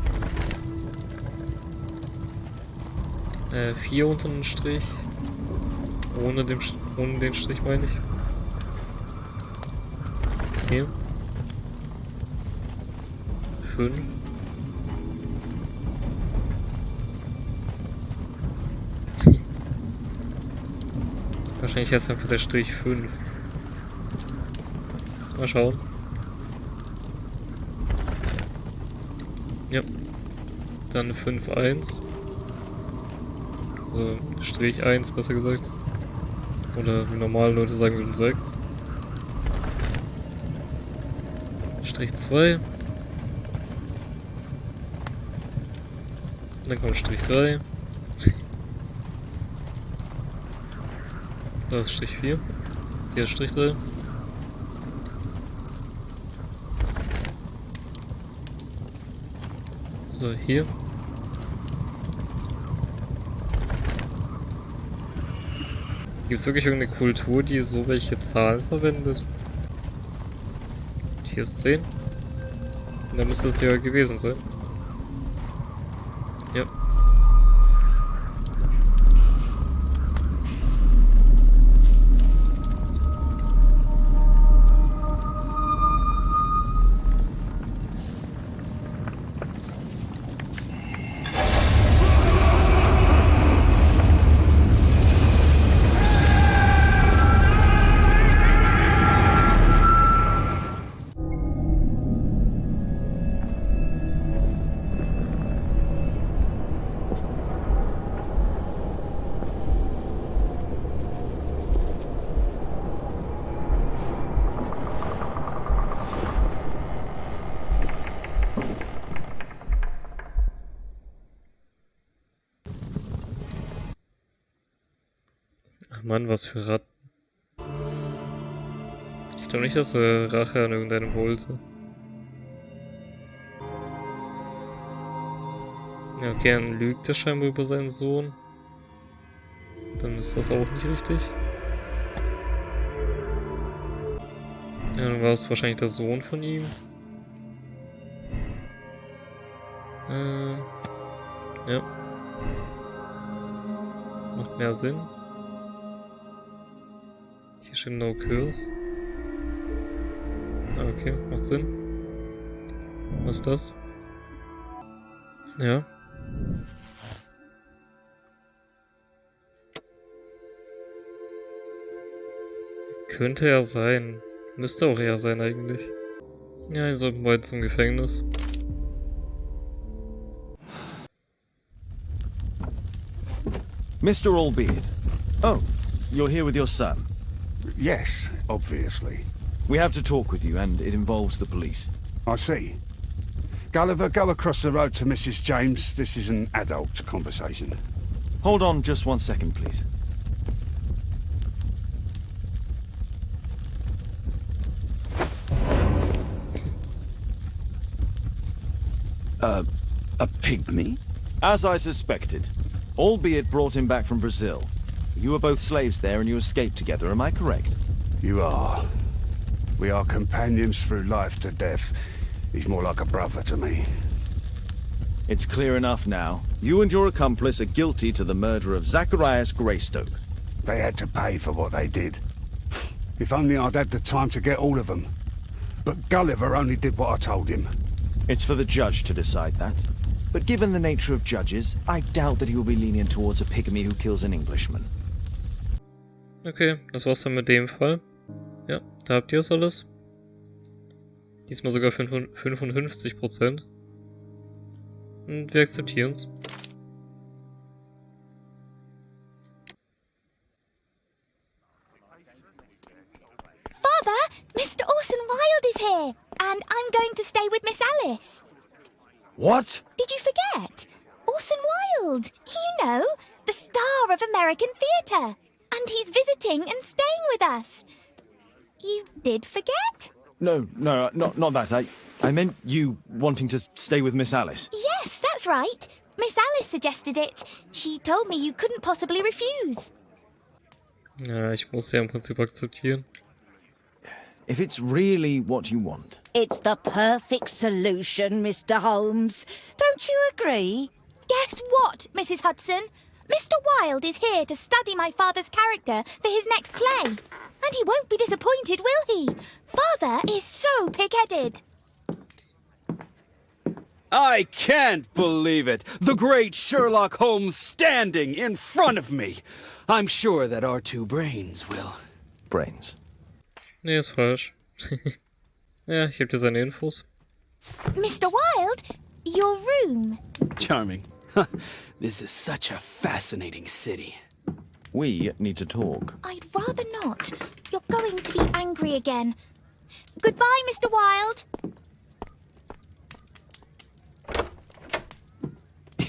Speaker 1: 4 unter den Strich. Ohne den Strich meine ich. Hier. 5. Wahrscheinlich heißt einfach der Strich 5. Mal schauen. Ja. Dann 5, 1. Also Strich 1 besser gesagt. Oder wie normale Leute sagen würden 6. Strich 2. Dann kommt Strich 3. Da ist Strich 4. Hier ist Strich 3. So, hier. Gibt es wirklich irgendeine Kultur, die so welche Zahlen verwendet? Hier ist 10. Und dann müsste es ja gewesen sein. Ja. Ach Mann, was für Ratten. Ich glaube nicht, dass er Rache an irgendeinem wollte. Ja, okay, dann lügt er scheinbar über seinen Sohn. Dann ist das auch nicht richtig. Ja, dann war es wahrscheinlich der Sohn von ihm. Ja. Macht mehr Sinn. Hier steht No Curse. Ah, okay, macht Sinn. Was ist das? Ja. Könnte er sein. Müsste auch er sein eigentlich. Ja, die sollten beide zum Gefängnis.
Speaker 9: Mr. Albeit. Oh, you're here with your son.
Speaker 6: Yes, obviously.
Speaker 9: We have to talk with you, and it involves the police.
Speaker 6: I see. Gulliver, go across the road to Mrs. James. This is an adult conversation.
Speaker 9: Hold on just 1 second, please.
Speaker 3: A pygmy?
Speaker 9: As I suspected. Albeit brought him back from Brazil. You were both slaves there and you escaped together, am I correct?
Speaker 6: You are. We are companions through life to death. He's more like a brother to me.
Speaker 9: It's clear enough now. You and your accomplice are guilty to the murder of Zacharias Greystoke.
Speaker 6: They had to pay for what they did. If only I'd had the time to get all of them. But Gulliver only did what I told him.
Speaker 9: It's for the judge to decide that. But given the nature of judges, I doubt that he will be lenient towards a pygmy who kills an Englishman.
Speaker 1: Okay, das war's dann mit dem Fall. Ja, da habt ihr es alles. Diesmal sogar 55%. Und wir akzeptieren es.
Speaker 4: Father, Mr. Orson Wilde is here, and I'm going to stay with Miss Alice.
Speaker 7: What?
Speaker 4: Did you forget? Orson Wilde, you know, the star of American theatre. And he's visiting and staying with us. You did forget?
Speaker 9: No, not that. I meant you wanting to stay with Miss Alice.
Speaker 4: Yes, that's right. Miss Alice suggested it. She told me you couldn't possibly refuse.
Speaker 1: Ja, ich muss ja im Prinzip akzeptieren.
Speaker 9: If it's really what you want.
Speaker 10: It's the perfect solution, Mr. Holmes. Don't you agree?
Speaker 4: Guess what, Mrs. Hudson? Mr. Wilde is here to study my father's character for his next play. And he won't be disappointed, will he? Father is so pig-headed.
Speaker 11: I can't believe it! The great Sherlock Holmes standing in front of me! I'm sure that our two brains will...
Speaker 9: Brains.
Speaker 1: Nee, ist falsch. Ja, ich geb dir seine Infos.
Speaker 4: Mr. Wilde, your room.
Speaker 11: Charming. This is such a fascinating city.
Speaker 9: We need to talk.
Speaker 4: I'd rather not. You're going to be angry again. Goodbye, Mr. Wilde.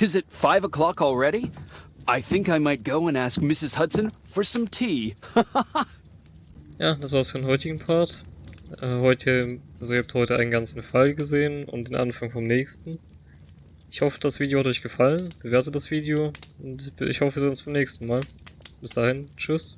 Speaker 11: Is it 5 o'clock already? I think I might go and ask Mrs. Hudson for some tea.
Speaker 1: Ja, das war's für den heutigen Part. Ihr habt heute einen ganzen Fall gesehen und den Anfang vom nächsten. Ich hoffe, das Video hat euch gefallen. Bewertet das Video und ich hoffe, wir sehen uns beim nächsten Mal. Bis dahin, tschüss.